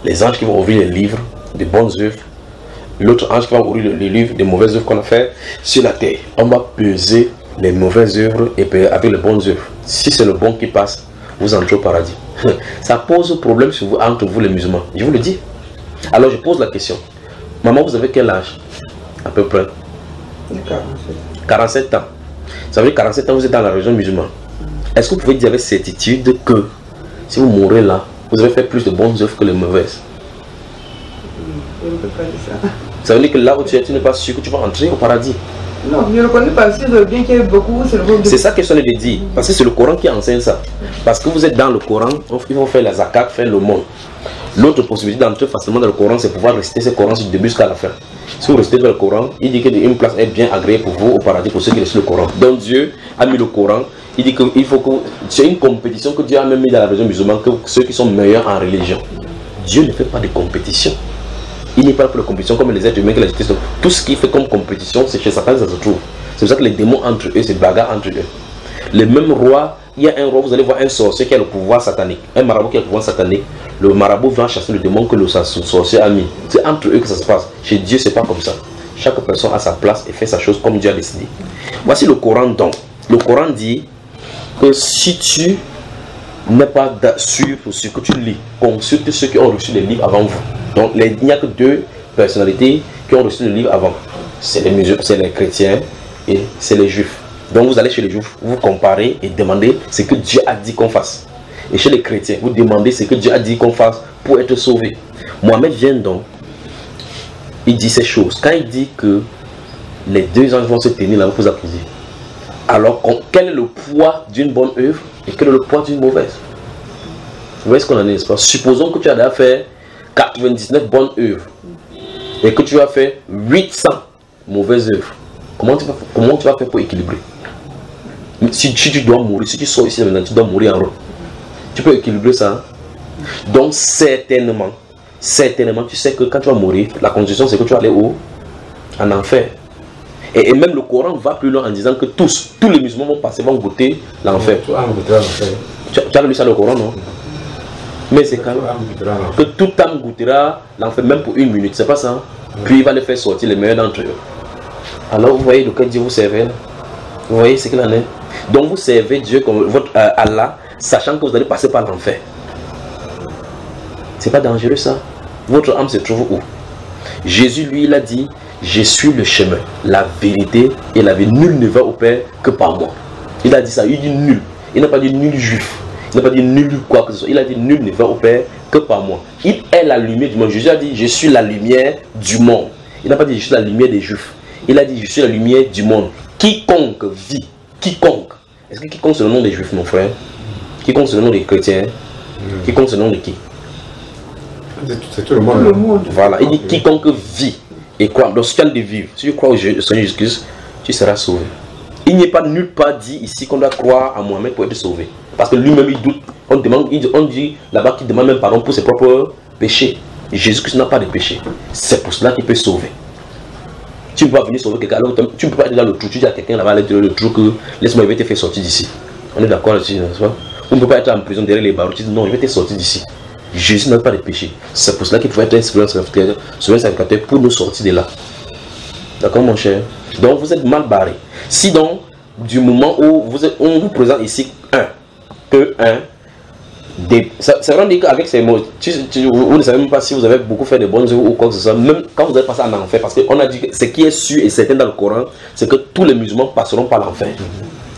Les anges qui vont ouvrir les livres des bonnes œuvres. L'autre ange qui va ouvrir les livres des mauvaises œuvres qu'on a fait sur la terre. On va peser les mauvaises œuvres et avec les bonnes œuvres. Si c'est le bon qui passe, vous entrez au paradis. Ça pose problème entre vous les musulmans. Je vous le dis. Alors je pose la question. Maman, vous avez quel âge? À peu près 47 ans. Ça veut dire 47 ans, vous êtes dans la religion musulmane. Est-ce que vous pouvez dire avec certitude que si vous mourrez là, vous avez fait plus de bonnes œuvres que les mauvaises? Je ne peux pas dire ça. Ça veut dire que là où tu es, tu n'es pas sûr que tu vas entrer au paradis. Non, je ne connais pas. Si je veux bien qu'il y ait beaucoup, c'est le bon. C'est ça que je suis en train de dire. Parce que c'est le Coran qui enseigne ça. Parce que vous êtes dans le Coran, il faut faire la zakat, faire le monde. L'autre possibilité d'entrer facilement dans le Coran, c'est pouvoir réciter ce Coran du début jusqu'à la fin. Si vous restez dans le Coran, il dit qu'une place est bien agréée pour vous au paradis, pour ceux qui restent le Coran. Donc Dieu a mis le Coran, il dit qu'il faut que... C'est une compétition que Dieu a même mis dans la religion musulmane, que ceux qui sont meilleurs en religion. Dieu ne fait pas de compétition. Il n'est pas pour la compétition comme les êtres humains qui la justice. Tout ce qui fait comme compétition, c'est chez Satan que ça se trouve. C'est pour ça que les démons entre eux, c'est bagarre entre eux. Les mêmes rois, il y a un roi, vous allez voir un sorcier qui a le pouvoir satanique. Un marabout qui a le pouvoir satanique. Le marabout va chasser le démon que le sorcier a mis. C'est entre eux que ça se passe. Chez Dieu, c'est pas comme ça. Chaque personne a sa place et fait sa chose comme Dieu a décidé. Voici le Coran donc. Le Coran dit que si tu n'es pas sûr pour ce que tu lis, consulte ceux qui ont reçu les livres avant vous. Donc il n'y a que 2 personnalités qui ont reçu le livre avant. C'est les musulmans, c'est les chrétiens et c'est les juifs. Donc vous allez chez les juifs, vous comparez et demandez ce que Dieu a dit qu'on fasse. Et chez les chrétiens, vous demandez ce que Dieu a dit qu'on fasse pour être sauvé. Mohamed vient donc, il dit ces choses. Quand il dit que les 2 anges vont se tenir là, vous vous accusez. Alors quel est le poids d'une bonne œuvre et quel est le poids d'une mauvaise? Vous voyez ce qu'on en est, n'est-ce pas? Supposons que tu as déjà fait 99 bonnes œuvres et que tu as fait 800 mauvaises œuvres. Comment tu vas faire pour équilibrer? Si tu dois mourir, si tu sors ici maintenant, tu dois mourir en rond. Tu peux équilibrer ça. Donc certainement, tu sais que quand tu vas mourir, la condition c'est que tu vas aller où? En enfer. Et même le Coran va plus loin en disant que tous les musulmans vont passer, vont goûter l'enfer. Tu as lu ça dans le Coran, non? Mais c'est quand même que toute âme goûtera l'enfer, même pour 1 minute, c'est pas ça? Puis il va les faire sortir les meilleurs d'entre eux. Alors vous voyez de quel Dieu vous servez là? Vous voyez ce qu'il en est? Donc vous servez Dieu comme votre Allah, sachant que vous allez passer par l'enfer. C'est pas dangereux ça? Votre âme se trouve où? Jésus lui il a dit, je suis le chemin, la vérité et la vie. Nul ne va au Père que par moi. Il a dit ça, il dit nul. Il n'a pas dit nul juif. Il n'a pas dit nul quoi que ce soit. Il a dit nul ne va au Père que par moi. Il est la lumière du monde. Jésus a dit je suis la lumière du monde. Il n'a pas dit je suis la lumière des juifs. Il a dit je suis la lumière du monde. Quiconque vit, quiconque. Est-ce que quiconque c'est le nom des juifs mon frère? Quiconque c'est le nom des chrétiens? Quiconque c'est le nom de qui? C'est tout le monde. Voilà, il dit quiconque vit et croit. Donc si tu as de vivre, si tu crois au Seigneur Jésus-Christ, tu seras sauvé. Il n'y a pas nulle part dit ici qu'on doit croire à Mohamed pour être sauvé. Parce que lui-même il doute. On dit là-bas qu'il demande même pardon pour ses propres péchés. Jésus-Christ n'a pas de péché. C'est pour cela qu'il peut sauver. Tu ne peux pas venir sauver quelqu'un. Tu ne peux pas être dans le trou. Tu dis à quelqu'un là-bas le trou que laisse-moi, je vais te faire sortir d'ici. On est d'accord là-dessus, n'est-ce pas? On ne peut pas être en prison derrière les barreaux. Tu dis non, je vais te sortir d'ici. Jésus n'a pas de péché. C'est pour cela qu'il faut être un sacrificateur pour nous sortir de là. D'accord mon cher? Donc vous êtes mal barré. Si donc, du moment où on vous présente ici c'est vraiment qu'avec ces mots, vous ne savez même pas si vous avez beaucoup fait de bonnes œuvres ou quoi que ce soit, même quand vous allez passer en enfer, parce qu'on a dit que ce qui est sûr et certain dans le Coran, c'est que tous les musulmans passeront par l'enfer.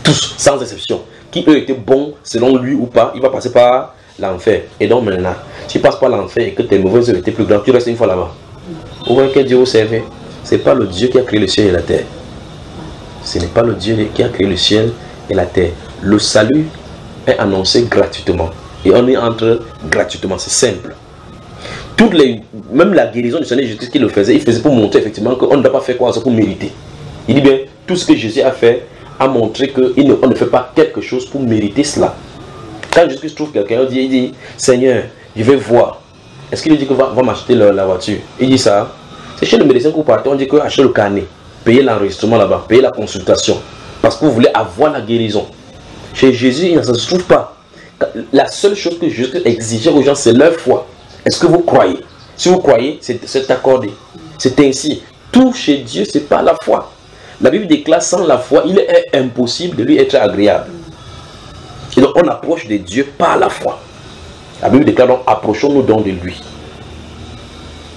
Tous, sans exception. Qui eux étaient bons selon lui ou pas, il va passer par l'enfer. Et donc maintenant, si tu passes par l'enfer et que tes mauvaises œuvres étaient plus grandes, tu restes une fois là-bas. Vous voyez quel Dieu vous servez? Ce n'est pas le Dieu qui a créé le ciel et la terre. Ce n'est pas le Dieu qui a créé le ciel et la terre. Le salut est annoncé gratuitement. Et on y entre gratuitement, c'est simple. Même la guérison du Seigneur Jésus qui le faisait, il faisait pour montrer effectivement qu'on ne doit pas faire quoi pour mériter. Il dit bien, tout ce que Jésus a fait a montré qu'on ne fait pas quelque chose pour mériter cela. Quand Jésus trouve quelqu'un, il dit, Seigneur, je vais voir. Est-ce qu'il lui dit que va m'acheter la voiture? Il dit ça. C'est chez le médecin que vous partez, on dit que achetez le carnet, payez l'enregistrement là-bas, payez la consultation. Parce que vous voulez avoir la guérison. Chez Jésus, il ne se trouve pas. La seule chose que Jésus exigeait aux gens, c'est leur foi. Est-ce que vous croyez? Si vous croyez, c'est accordé. C'est ainsi. Tout chez Dieu, c'est pas la foi. La Bible déclare sans la foi, il est impossible de lui être agréable. Et donc, on approche de Dieu par la foi. La Bible déclare donc, approchons-nous donc de lui.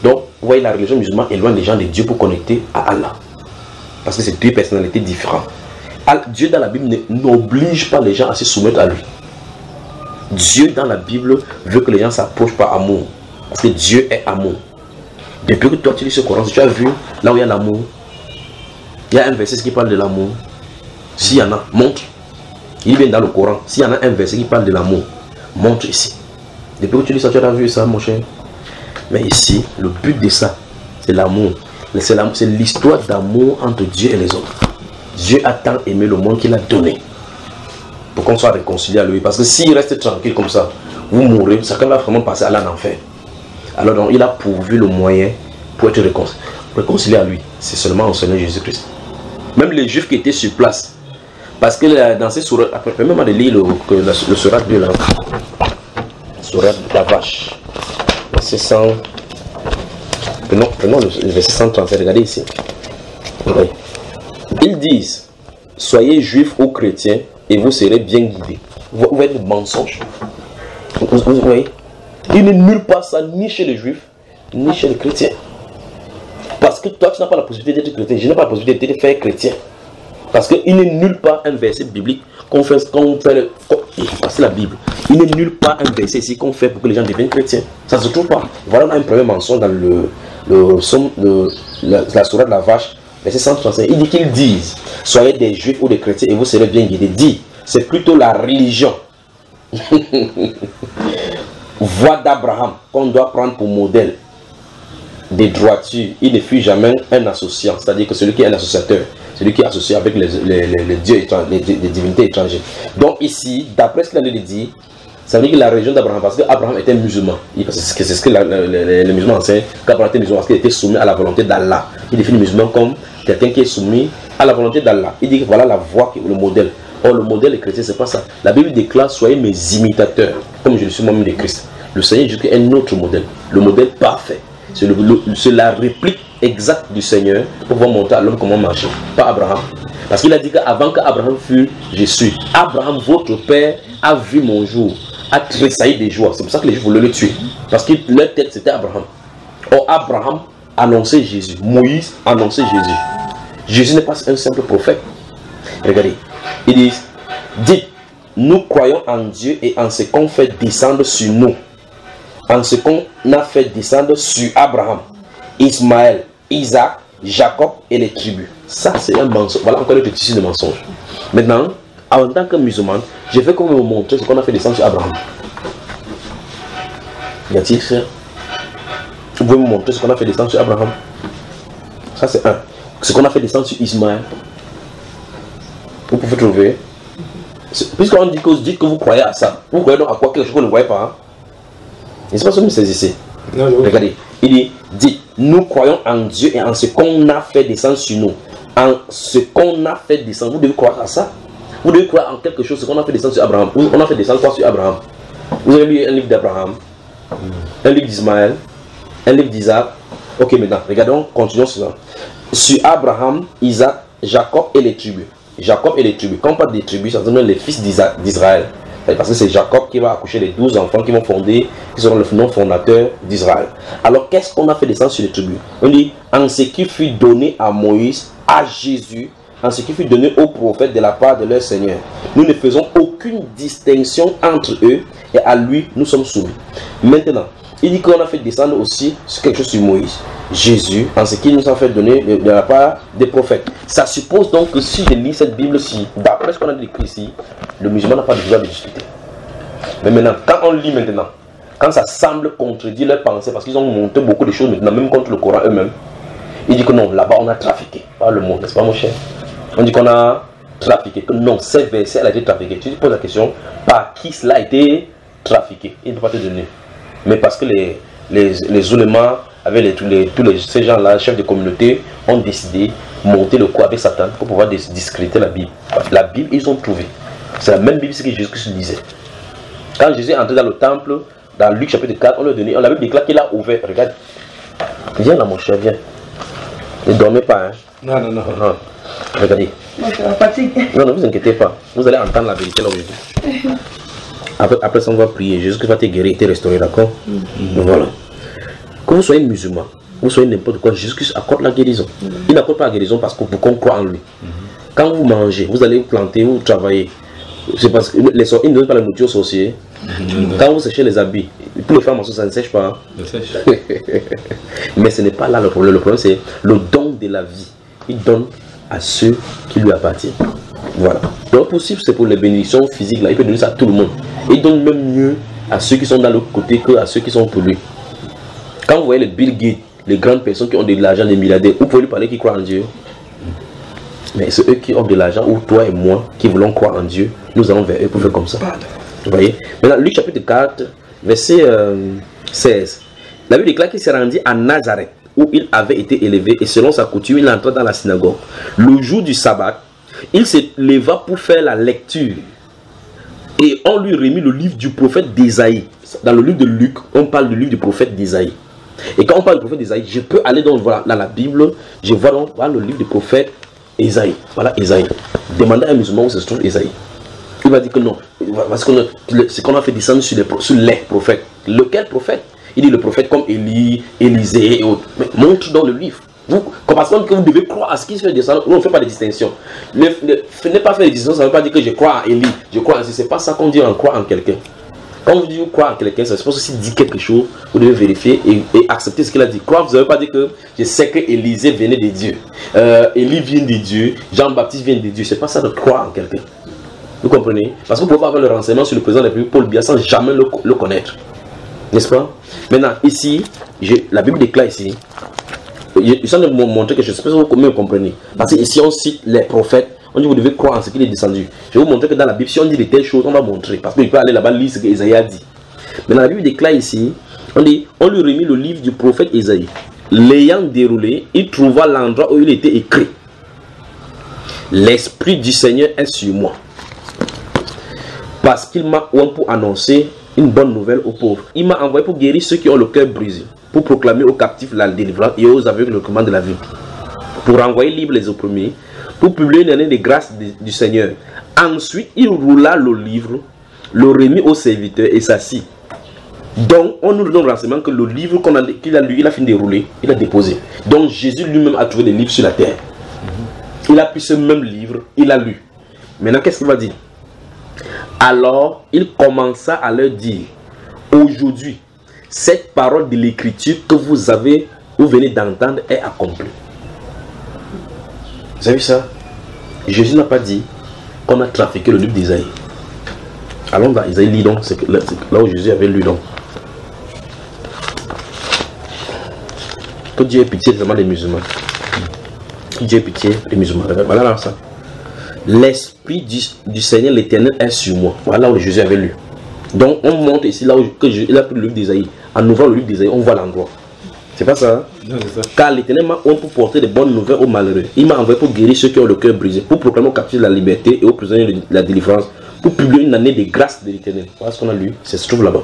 Donc, vous voyez, la religion musulmane éloigne les gens de Dieu pour connecter à Allah. Parce que c'est deux personnalités différentes. Dieu dans la Bible n'oblige pas les gens à se soumettre à lui. Dieu dans la Bible veut que les gens s'approchent par amour. Parce que Dieu est amour. Depuis que toi tu lis ce Coran, tu as vu là où il y a l'amour. Il y a un verset qui parle de l'amour. S'il y en a, montre. Il vient dans le Coran. S'il y en a un verset qui parle de l'amour, montre ici. Depuis que tu lis ça, tu as vu ça mon cher. Mais ici, le but de ça, c'est l'amour. C'est l'histoire d'amour entre Dieu et les autres. Dieu a tant aimé le monde qu'il a donné pour qu'on soit réconcilié à lui. Parce que s'il reste tranquille comme ça, vous mourrez, chacun va vraiment passer à l'enfer. Alors donc, il a pourvu le moyen pour être réconcilié à lui. C'est seulement au Seigneur Jésus-Christ. Même les Juifs qui étaient sur place, parce que dans ces sourates, après même à lire le surat de la vache, verset 100, prenons le verset 137, regardez ici. Oui. Ils disent, soyez juifs ou chrétiens et vous serez bien guidés. Vous voyez le mensonge. Vous voyez? Il n'est nulle part ça, ni chez les juifs, ni chez les chrétiens. Parce que toi, tu n'as pas la possibilité d'être chrétien, je n'ai pas la possibilité de faire chrétien. Parce qu'il n'est nulle part un verset biblique qu'on fait, c'est la Bible. Il n'est nulle part un verset ici qu'on fait pour que les gens deviennent chrétiens. Ça ne se trouve pas. Voilà un premier mensonge dans la sourate de la vache, verset 135. Il dit qu'ils disent, soyez des juifs ou des chrétiens et vous serez bien guidés. Dit, c'est plutôt la religion. Voix d'Abraham qu'on doit prendre pour modèle de droiture. Il ne fut jamais un associant, c'est-à-dire que celui qui est un associateur. celui qui est associé avec les dieux étrangers, les divinités étrangères. Donc ici, d'après ce qu'il a dit, ça veut dire que la religion d'Abraham, parce qu'Abraham était musulman, c'est ce que les musulmans enseignent, qu'Abraham était musulman parce qu'il était soumis à la volonté d'Allah. Il définit le musulman comme quelqu'un qui est soumis à la volonté d'Allah. Il dit que voilà la voie, le modèle. Or, le modèle des chrétiens, c'est pas ça. La Bible déclare, soyez mes imitateurs, comme je le suis moi-même de Christ. Le Seigneur Jésus est un autre modèle, le modèle parfait. C'est la réplique exacte du Seigneur pour pouvoir montrer à l'homme comment marcher, pas Abraham. Parce qu'il a dit qu'avant qu'Abraham fût, je suis. Abraham, votre père, a vu mon jour, a tressailli des joies. C'est pour ça que les Juifs voulaient le tuer. Parce que leur tête, c'était Abraham. Or, Abraham annonçait Jésus. Moïse annonçait Jésus. Jésus n'est pas un simple prophète. Regardez, il dit, dites, nous croyons en Dieu et en ce qu'on fait descendre sur nous. En ce qu'on a fait descendre sur Abraham, Ismaël, Isaac, Jacob et les tribus. Ça, c'est un mensonge. Voilà encore le petit de mensonge. Maintenant, en tant que musulman, je vais quand même vous montrer ce qu'on a fait descendre sur Abraham. Y a-t-il, frère? Vous pouvez me montrer ce qu'on a fait descendre sur Abraham? Ça, c'est un. Ce qu'on a fait descendre sur Ismaël. Vous pouvez trouver. Puisqu'on dit que vous croyez à ça, vous croyez donc à quoi quelque chose qu'on ne voyait pas, hein? Et c'est pas ce que vous saisissez. Regardez, il dit, nous croyons en Dieu et en ce qu'on a fait descendre sur nous. En ce qu'on a fait descendre, vous devez croire à ça. Vous devez croire en quelque chose, ce qu'on a fait descendre sur Abraham. On a fait descendre quoi sur Abraham? Vous avez lu un livre d'Abraham, un livre d'Ismaël, un livre d'Isaac. Ok, maintenant, regardons, continuons sur ça. Sur Abraham, Isaac, Jacob et les tribus. Jacob et les tribus. Quand on parle des tribus, ça veut dire les fils d'Israël. Parce que c'est Jacob qui va accoucher les 12 enfants qui vont fonder, qui seront le nom fondateur d'Israël. Alors qu'est-ce qu'on a fait descendre sur les tribus? On dit, en ce qui fut donné à Moïse, à Jésus, en ce qui fut donné aux prophètes de la part de leur Seigneur. Nous ne faisons aucune distinction entre eux et à lui nous sommes soumis. Maintenant, il dit qu'on a fait descendre aussi quelque chose sur Moïse, Jésus, en ce qui nous a fait donner de la part des prophètes. Ça suppose donc que si je lis cette Bible-ci, d'après ce qu'on a écrit ici, le musulman n'a pas besoin de discuter. Mais maintenant, quand on lit maintenant, quand ça semble contredire leurs pensées, parce qu'ils ont monté beaucoup de choses maintenant, même contre le Coran eux-mêmes, il dit que non, là-bas on a trafiqué. Pas le mot, n'est-ce pas mon cher? On dit qu'on a trafiqué, que non, cette verset elle a été trafiquée. Tu te poses la question, par qui cela a été trafiqué? Il ne peut pas te donner. Mais parce que les oulémas, avec ces gens-là, chefs de communauté, ont décidé de monter le coup avec Satan pour pouvoir discréditer la Bible. La Bible, ils ont trouvé. C'est la même Bible que Jésus disait. Quand Jésus est entré dans le temple, dans Luc chapitre 4, on lui a donné, on l'avait déclaré qu'il a ouvert. Regarde. Viens là mon cher, viens. Ne dormez pas, hein. Non. Regardez. Non, c'est la fatigue. Non, ne vous inquiétez pas. Vous allez entendre la vérité là aujourd'hui. Après ça, on va prier. Jésus va te guérir et te restaurer, d'accord? Voilà. Que vous soyez musulman, vous soyez n'importe quoi, Jésus accorde la guérison. Il n'accorde pas la guérison parce qu'on croit en lui. Quand vous mangez, vous allez planter, vous travaillez. C'est parce que ils ne donnent pas la nourriture aux sorciers. Quand vous séchez les habits, pour les femmes, ça ne sèche pas. Mais ce n'est pas là le problème. Le problème, c'est le don de la vie. Il donne à ceux qui lui appartiennent. Voilà. Donc, possible, c'est pour les bénédictions physiques. Là. Il peut donner ça à tout le monde. Il donne même mieux à ceux qui sont dans l'autre côté que à ceux qui sont pour lui. Quand vous voyez les Bill Gates, les grandes personnes qui ont de l'argent, des milliardaires, vous pouvez lui parler qui croient en Dieu. Mais c'est eux qui ont de l'argent, ou toi et moi, qui voulons croire en Dieu, nous allons vers eux pour faire comme ça. Vous voyez? Maintenant, Luc chapitre 4, verset 16. La Bible déclare qu'il s'est rendu à Nazareth, où il avait été élevé, et selon sa coutume, il entra dans la synagogue. Le jour du sabbat, il se leva pour faire la lecture. Et on lui remit le livre du prophète d'Ésaïe. Dans le livre de Luc, on parle du livre du prophète d'Ésaïe. Et quand on parle du prophète d'Ésaïe, je peux aller dans la Bible, je vois donc le livre du prophète Ésaïe. Voilà Ésaïe. Demandez à un musulman où se trouve Ésaïe. Il va dire que non. Parce que ce qu'on a fait descendre sur les prophètes. Lequel prophète? Il dit le prophète comme Élie, Élisée et autres. Mais montre dans le livre. Parce que vous devez croire à ce qui se fait descendre. Nous, on ne fait pas de distinction. Ne pas faire de distinction, ça ne veut pas dire que je crois à Élie. Je crois à... C'est pas ça qu'on dit en croire en quelqu'un. Quand vous dites croire en quelqu'un, ça suppose que s'il dit quelque chose, vous devez vérifier et accepter ce qu'il a dit. Croire, vous ne veut pas dire que je sais que Élisée venait de Dieu. Élie vient de Dieu. Jean-Baptiste vient de Dieu. C'est pas ça de croire en quelqu'un. Vous comprenez? Parce que vous pouvez avoir le renseignement sur le président de la République, Paul Biya, sans jamais le connaître. N'est-ce pas? Maintenant, ici, la Bible déclare ici Je suis en train de montrer que je ne sais pas si vous comprenez. Parce que ici on cite les prophètes, on dit vous devez croire en ce qu'il est descendu. Je vais vous montrer que dans la Bible, si on dit de telles choses, on va montrer. Parce qu'il peut aller là-bas lire ce qu'Ésaïe a dit. Mais dans la Bible déclare ici, on dit, on lui remit le livre du prophète Ésaïe. L'ayant déroulé, il trouva l'endroit où il était écrit. L'Esprit du Seigneur est sur moi. Parce qu'il m'a oint pour annoncer une bonne nouvelle aux pauvres. Il m'a envoyé pour guérir ceux qui ont le cœur brisé, pour proclamer aux captifs la délivrance et aux aveugles le commandement de la vie, pour renvoyer libres les opprimés, pour publier une année de grâce du Seigneur. Ensuite, il roula le livre, le remit au serviteur et s'assit. Donc, on nous donne le renseignement que le livre qu'il a lu, il a fini de rouler, il a déposé. Donc, Jésus lui-même a trouvé des livres sur la terre. Il a pris ce même livre, il a lu. Maintenant, qu'est-ce qu'il va dire? Alors, il commença à leur dire, aujourd'hui, cette parole de l'écriture que vous venez d'entendre est accomplie. Vous avez vu ça? Jésus n'a pas dit qu'on a trafiqué le livre d'Isaïe. Allons dans Isaïe, lis donc, c'est là où Jésus avait lu donc. Que Dieu ait pitié des musulmans. Que Dieu ait pitié des musulmans. Voilà là ça. L'Esprit du Seigneur l'Éternel est sur moi. Voilà où Jésus avait lu. Donc on monte ici là où il a pris le livre d'Isaïe. En ouvrant le livre d'Isaïe, on voit l'endroit. C'est pas ça, hein? Non, c'est ça. Car l'Éternel m'a envoyé pour porter de bonnes nouvelles aux malheureux. Il m'a envoyé pour guérir ceux qui ont le cœur brisé, pour proclamer aux captifs la liberté et aux prisonniers de la délivrance, pour publier une année de grâce de l'Éternel. Voilà ce qu'on a lu, ça se trouve là-bas.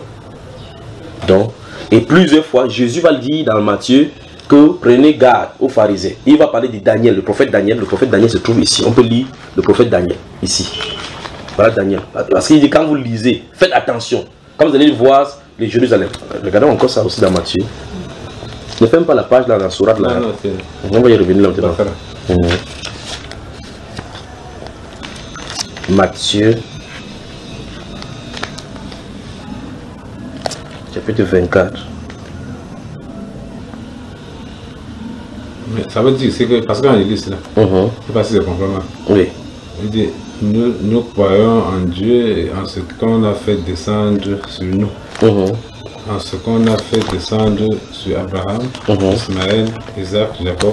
Donc, et plusieurs fois, Jésus va le dire dans Matthieu que prenez garde aux pharisiens. Il va parler de Daniel, le prophète Daniel. Le prophète Daniel se trouve ici. On peut lire le prophète Daniel ici. Voilà Daniel. Parce qu'il dit quand vous lisez, faites attention. Quand vous allez voir les Jérusalem. Regardons encore ça aussi dans Matthieu. Ne ferme pas la page là dans la sourate là. On va y revenir là maintenant. Matthieu chapitre 24. Mais ça veut dire c'est que parce qu'on lit là, je ne sais pas si c'est complètement. Oui. Il dit nous croyons en Dieu et en ce qu'on a fait descendre sur nous. En ce qu'on a fait descendre sur Abraham, Ismaël, Isaac, Jacob,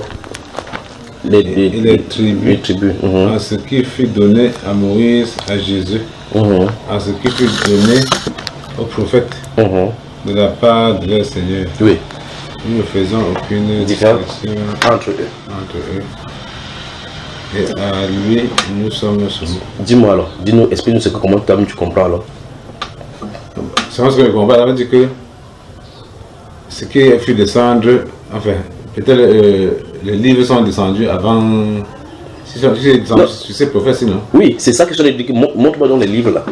et les tribus, en ce qui fut donné à Moïse, à Jésus, en ce qui fut donné aux prophètes de la part de leur Seigneur. Oui. Nous ne faisons aucune distinction entre eux. Et à lui, nous sommes soumis. Dis-moi alors, dis-nous, explique-nous ce que comment tu comprends alors. C'est ce que je comprends, ça veut dire que ce qui a fait descendre, enfin, peut-être les livres sont descendus avant. Si c'est descendu sur ces prophètes, sinon. Oui, c'est ça que je te dis, montre-moi dans les livres là.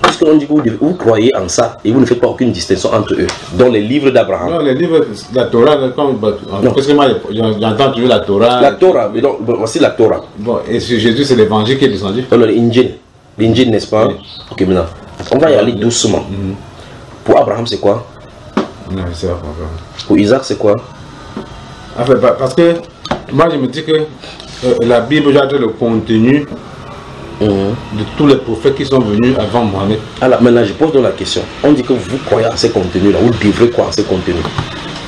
Puisqu'on dit que vous croyez en ça et vous ne faites pas aucune distinction entre eux. Dans les livres d'Abraham. Non, les livres de la Torah, comme. Parce que moi, j'entends toujours la Torah. La Torah, mais donc, voici la Torah. Bon, et sur Jésus, c'est l'évangile qui est descendu. Alors, l'Injil, n'est-ce pas? Oui. Ok, maintenant, on va y aller doucement. Pour Abraham, c'est quoi? Non, c'est pas. Pour Isaac, c'est quoi? Enfin, parce que moi, je me dis que la Bible a le contenu de tous les prophètes qui sont venus avant Mohamed. Alors maintenant je pose donc la question. On dit que vous croyez à ces contenus là, vous devrez croire à ces contenus.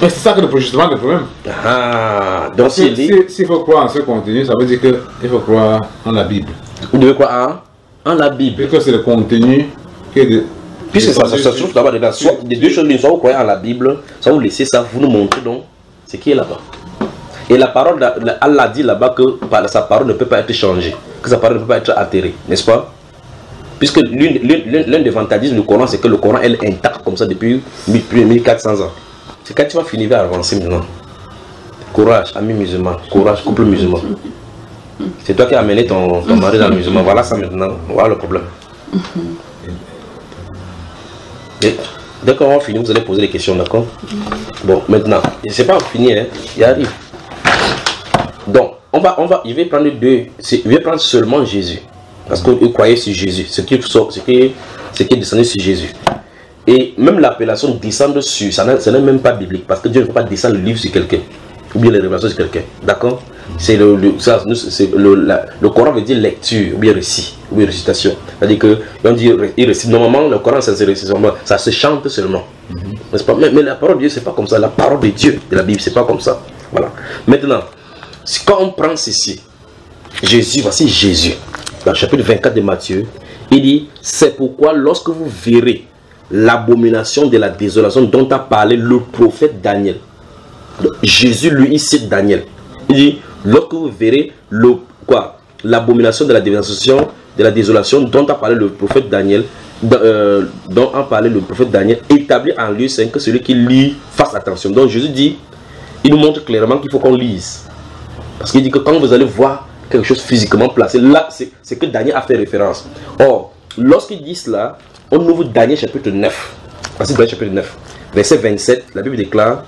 Mais c'est ça que justement le problème. Ah, donc s'il faut croire en ce contenu, ça veut dire qu'il faut croire en la Bible. Vous devez croire en la Bible. Parce que c'est le contenu qui est de... Puisque ça se trouve là-bas dedans. Soit des deux choses, soit vous croyez en la Bible, soit vous laissez ça, vous nous montrez donc ce qui est là-bas. Et la parole, Allah dit là-bas que sa parole ne peut pas être changée, que sa parole ne peut pas être altérée, n'est-ce pas? Puisque l'un des vandalismes du Coran, c'est que le Coran est intact comme ça depuis 1400 ans. C'est quand tu vas finir à avancer maintenant. Courage, amis musulmans, courage, couple musulman. C'est toi qui as amené ton mari dans le musulman, voilà ça maintenant, voilà le problème. Et dès qu'on va finir, vous allez poser des questions, d'accord? Bon, maintenant, c'est pas fini, hein, il arrive. Donc, je vais prendre je vais prendre seulement Jésus. Parce que vous croyez sur Jésus, ce qui est descendu sur Jésus. Et même l'appellation descendre sur, ce n'est même pas biblique. Parce que Dieu ne peut pas descendre le livre sur quelqu'un. Ou bien les révélations sur quelqu'un. D'accord? C'est le Coran veut dire lecture, ou bien récit, ou bien récitation. C'est-à-dire que, on dit, il récite. Normalement, le Coran, ça se chante seulement. N'est-ce pas? Mais la parole de Dieu, c'est pas comme ça. La parole de Dieu de la Bible, c'est pas comme ça. Voilà. Maintenant, quand on prend ceci, Jésus, voici Jésus, dans le chapitre 24 de Matthieu, il dit, c'est pourquoi lorsque vous verrez l'abomination de la désolation dont a parlé le prophète Daniel. Jésus, lui, il cite Daniel. Il dit, lorsque vous verrez l'abomination de la désolation dont a parlé le prophète Daniel, établi en lieu saint, que celui qui lit fasse attention. Donc Jésus dit, il nous montre clairement qu'il faut qu'on lise. Parce qu'il dit que quand vous allez voir quelque chose physiquement placé, là, c'est que Daniel a fait référence. Or, lorsqu'il dit cela, on ouvre Daniel chapitre 9. Voici Daniel chapitre 9, verset 27, la Bible déclare,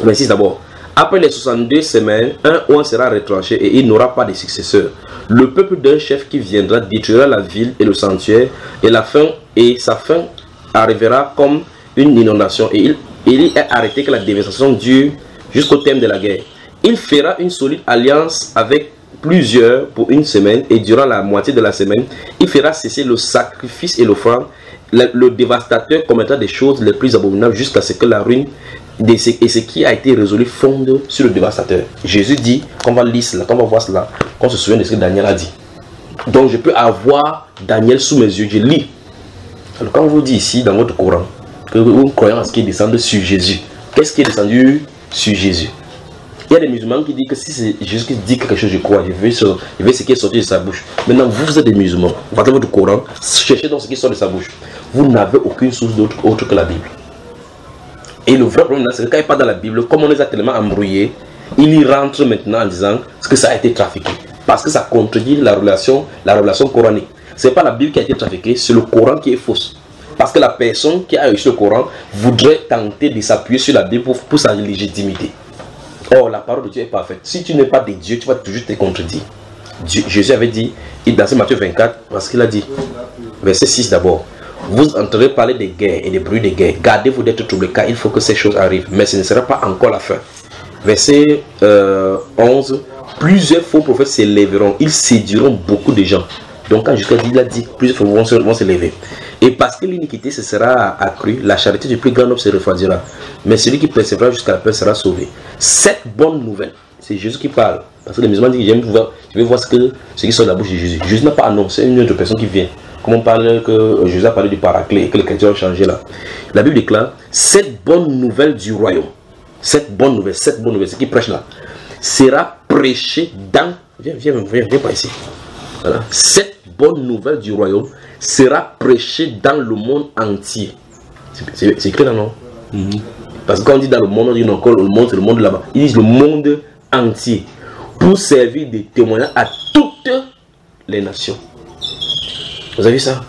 26 d'abord. Après les 62 semaines, un roi sera retranché et il n'aura pas de successeur. Le peuple d'un chef qui viendra détruira la ville et le sanctuaire, et sa fin arrivera comme une inondation. Et il est arrêté que la dévastation dure jusqu'au terme de la guerre. Il fera une solide alliance avec plusieurs pour une semaine, et durant la moitié de la semaine, il fera cesser le sacrifice et l'offrande. Le dévastateur commettra des choses les plus abominables jusqu'à ce que la ruine et ce qui a été résolu fonde sur le dévastateur. Jésus dit qu'on va lire cela, qu'on va voir cela, qu'on se souvient de ce que Daniel a dit. Donc je peux avoir Daniel sous mes yeux, je lis. Alors quand on vous dit ici dans votre Coran que vous croyez en ce qui est descendu sur Jésus, qu'est-ce qui est descendu sur Jésus? Il y a des musulmans qui disent que si c'est Jésus qui dit quelque chose, je crois, je vais ce qui est sorti de sa bouche. Maintenant, vous êtes des musulmans, vous partez votre Coran, cherchez dans ce qui sort de sa bouche. Vous n'avez aucune source autre que la Bible. Et le vrai problème, c'est que quand il n'est pas dans la Bible, comme on les a tellement embrouillés, il y rentre maintenant en disant que ça a été trafiqué. Parce que ça contredit la révélation coranique. Ce n'est pas la Bible qui a été trafiquée, c'est le Coran qui est fausse. Parce que la personne qui a reçu le Coran voudrait tenter de s'appuyer sur la Bible pour sa légitimité. Or, la parole de Dieu est parfaite. Si tu n'es pas de Dieu, tu vas toujours te contredire. Jésus avait dit, dans Matthieu 24, parce qu'il a dit, verset 6 d'abord, vous entendrez parler des guerres et des bruits des guerres. Gardez-vous d'être troublés, car il faut que ces choses arrivent. Mais ce ne sera pas encore la fin. Verset 11, plusieurs faux prophètes s'élèveront. Ils séduiront beaucoup de gens. Donc quand Jésus il a dit, plusieurs faux prophètes vont s'élever. Et parce que l'iniquité se sera accrue, la charité du plus grand homme se refroidira. Mais celui qui persévérera jusqu'à la fin sera sauvé. Cette bonne nouvelle, c'est Jésus qui parle. Parce que les musulmans disent, je vais voir ce qui sort de la bouche de Jésus. Jésus n'a pas annoncé une autre personne qui vient. Comme on parle que Jésus a parlé du paraclet et que les chrétiens ont changé là. La Bible déclare, cette bonne nouvelle du royaume, cette bonne nouvelle, ce qui prêche là, sera prêchée dans... Viens pas ici. Voilà. Cette bonne nouvelle du royaume sera prêchée dans le monde entier. C'est écrit là, non? Parce que quand on dit dans le monde, on dit encore le monde, c'est le monde là-bas. Ils disent le monde entier. Pour servir de témoignage à toutes les nations. Vous avez vu ça?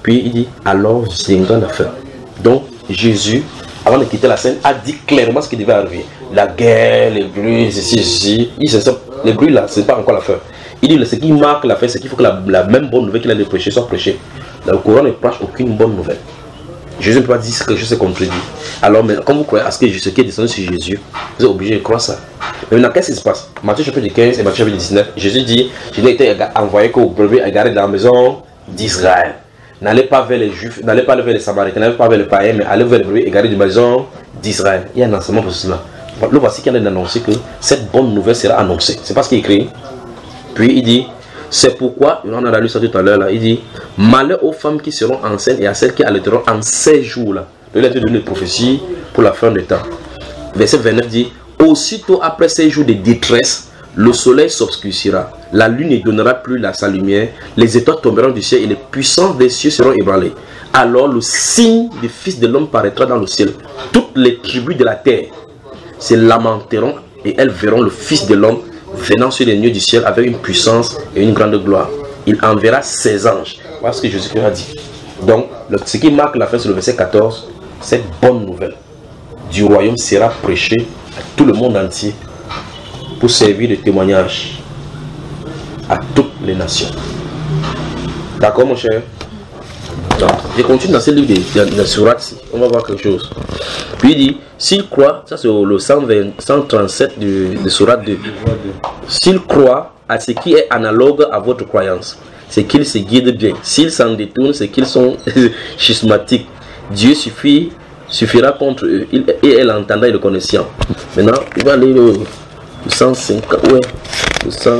Puis il dit, alors viendra la fin. Donc Jésus, avant de quitter la scène, a dit clairement ce qui devait arriver. La guerre, les bruits, ceci. Les bruits là, ce n'est pas encore la fin. Il dit, ce qui marque la fin, c'est qu'il faut que la même bonne nouvelle qu'il a prêchée soit prêchée. Dans le Coran ne prêche aucune bonne nouvelle. Jésus ne peut pas dire que quelque chose se contredit. Alors, mais quand vous croyez à ce qui est descendu sur Jésus, vous êtes obligé de croire ça. Mais maintenant, qu'est-ce qui se passe? Matthieu chapitre 15 et Matthieu chapitre 19, Jésus dit, je n'ai été envoyé qu'aux brebis égarées dans la maison d'Israël. N'allez pas vers les Juifs, n'allez pas vers les Samaritains, n'allez pas vers les païens, mais allez vers les brebis égarées de la maison d'Israël. Il y a un enseignement pour cela. Le voici qui a annoncé que cette bonne nouvelle sera annoncée. C'est pas ce qui est écrit. Puis il dit, c'est pourquoi, on a lu ça tout à l'heure là, il dit, malheur aux femmes qui seront enceintes et à celles qui allaiteront en ces jours-là. Il a donné une prophétie pour la fin des temps. Verset 29 dit, aussitôt après ces jours de détresse, le soleil s'obscurcira, la lune ne donnera plus sa lumière, les étoiles tomberont du ciel et les puissances des cieux seront ébranlées. Alors le signe du Fils de l'homme paraîtra dans le ciel. Toutes les tribus de la terre se lamenteront et elles verront le Fils de l'homme venant sur les nuées du ciel avec une puissance et une grande gloire. Il enverra ses anges. Voilà ce que Jésus-Christ a dit. Donc, ce qui marque la fin, c'est le verset 14. Cette bonne nouvelle du royaume sera prêchée à tout le monde entier pour servir de témoignage à toutes les nations. D'accord, mon cher? Donc, je continue dans ce livre de Surat. On va voir quelque chose. Puis il dit, s'il croit, ça c'est le 137 de Surat 2. S'il croit à ce qui est analogue à votre croyance, c'est qu'ils se guident bien. S'ils s'en détournent, c'est qu'ils sont schismatiques. Dieu suffit suffira contre eux. Et elle entendra et le connaissant. Maintenant, il va aller le 150. Ouais, le 100.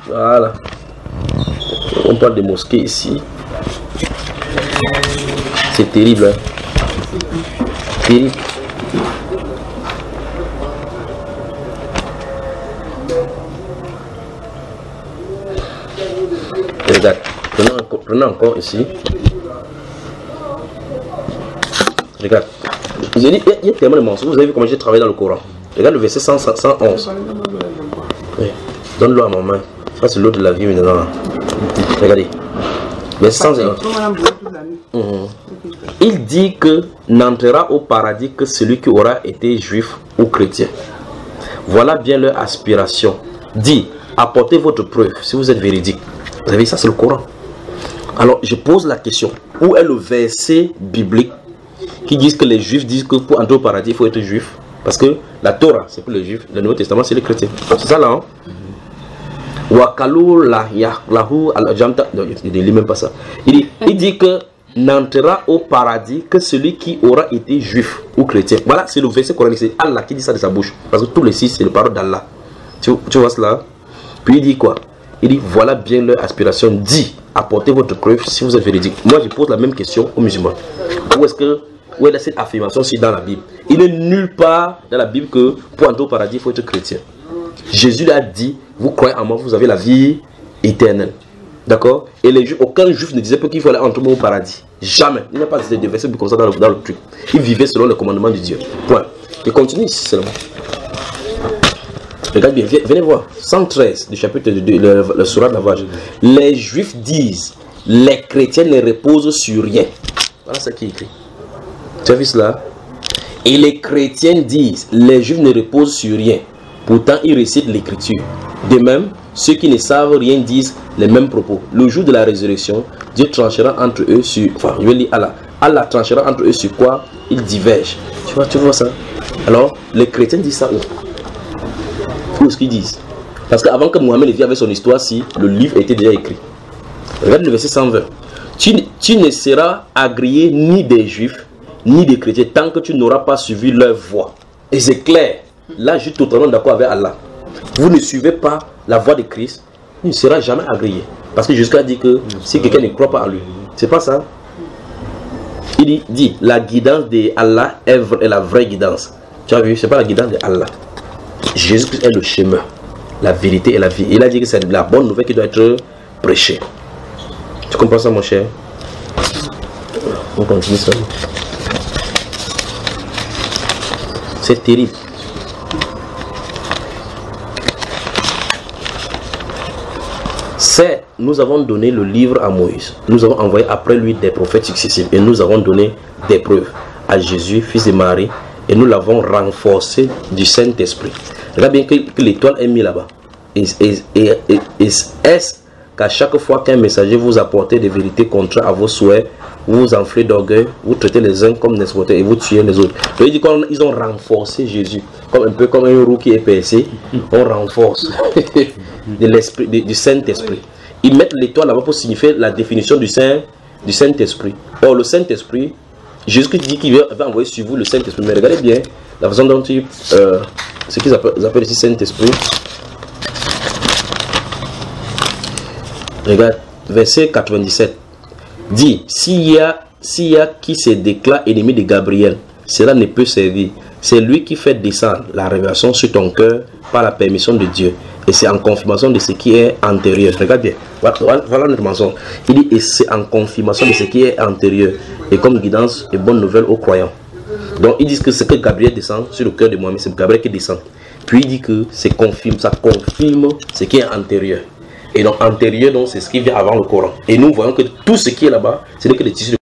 Voilà. On parle de mosquée ici. C'est terrible. Hein? Terrible. Regarde, prenons encore ici. Regarde, j'ai dit, il y a tellement de mensonges. Vous avez vu comment j'ai travaillé dans le Coran. Regarde le verset 111. Oui. Donne-le à ma main. Ça, c'est l'eau de la vie maintenant. Regardez. Verset 111. Il dit que n'entrera au paradis que celui qui aura été juif ou chrétien. Voilà bien leur aspiration. Dit, apportez votre preuve si vous êtes véridique. Vous avez vu, ça c'est le Coran. Alors je pose la question, où est le verset biblique qui dit que les juifs disent que pour entrer au paradis il faut être juif? Parce que la Torah c'est pour les juifs, le Nouveau Testament c'est les chrétiens. C'est ça là, hein? Il ne lit même pas ça. Il dit que n'entrera au paradis que celui qui aura été juif ou chrétien. Voilà, c'est le verset coranique, c'est Allah qui dit ça de sa bouche. Parce que tous les 6 c'est le parole d'Allah. Tu vois cela? Puis il dit quoi? Il dit voilà bien leur aspiration. Dit apportez votre preuve si vous êtes véridique. Moi je pose la même question aux musulmans. Où est cette affirmation si dans la Bible? Il n'est nulle part dans la Bible que pour entrer au paradis il faut être chrétien. Jésus l'a dit, vous croyez en moi, vous avez la vie éternelle. D'accord? Et les juifs, aucun juif ne disait pas qu'il fallait entrer au paradis. Jamais. Il n'y a pas de verset comme ça dans le truc. Il vivait selon le commandement de Dieu. Point. Et continue ici seulement. Regarde bien, venez voir. 113 du chapitre 2, le Sourate de la Vache. Les juifs disent, les chrétiens ne reposent sur rien. Voilà ce qui est écrit. Tu as vu cela? Et les chrétiens disent, les juifs ne reposent sur rien. Pourtant, ils récitent l'écriture. De même, ceux qui ne savent rien disent les mêmes propos. Le jour de la résurrection, Dieu tranchera entre eux sur... Enfin, je vais lire Allah. Allah tranchera entre eux sur quoi ils divergent. Tu vois ça? Alors, les chrétiens disent ça où? Où ce qu'ils disent? Parce qu'avant que Mohamed vienne avec son histoire, si le livre était déjà écrit. Regarde le verset 120. Tu ne seras agréé ni des juifs, ni des chrétiens, tant que tu n'auras pas suivi leur voie. Et c'est clair. Là, je suis totalement d'accord avec Allah. Vous ne suivez pas la voie de Christ, il ne sera jamais agréé. Parce que Jésus a dit que si quelqu'un ne croit pas en lui, c'est pas ça. Il dit la guidance de Allah est la vraie guidance. Tu as vu, c'est pas la guidance de Allah. Jésus est le chemin, la vérité et la vie. Il a dit que c'est la bonne nouvelle qui doit être prêchée. Tu comprends ça, mon cher? On continue ça. C'est terrible. Nous avons donné le livre à Moïse. Nous avons envoyé après lui des prophètes successifs. Et nous avons donné des preuves à Jésus, fils de Marie. Et nous l'avons renforcé du Saint-Esprit. Regarde bien que l'étoile est mise là-bas. Est-ce qu'à chaque fois qu'un messager vous apporte des vérités contraires à vos souhaits, vous vous enflez d'orgueil, vous traitez les uns comme des exportés et vous tuez les autres? Donc, il dit qu'ils ont renforcé Jésus. Un peu comme un roux qui est percé, on renforce de l'esprit, du Saint-Esprit. Ils mettent l'étoile là-bas pour signifier la définition du Saint-Esprit. Or, le Saint-Esprit, Jésus dit qu'il va envoyer sur vous le Saint-Esprit. Mais regardez bien la façon dont ce qu'ils appellent ici Saint-Esprit. Regarde, verset 97. Dit, s'il y a qui se déclare ennemi de Gabriel, cela ne peut servir. C'est lui qui fait descendre la révélation sur ton cœur par la permission de Dieu. Et c'est en confirmation de ce qui est antérieur. Regarde bien. Voilà notre mensonge. Il dit, et c'est en confirmation de ce qui est antérieur. Et comme guidance et bonne nouvelle aux croyants. Donc ils disent que ce que Gabriel descend sur le cœur de Mohamed, c'est Gabriel qui descend. Puis il dit que ça confirme ce qui est antérieur. Et donc antérieur, donc c'est ce qui vient avant le Coran. Et nous voyons que tout ce qui est là-bas, ce n'est que des tissus de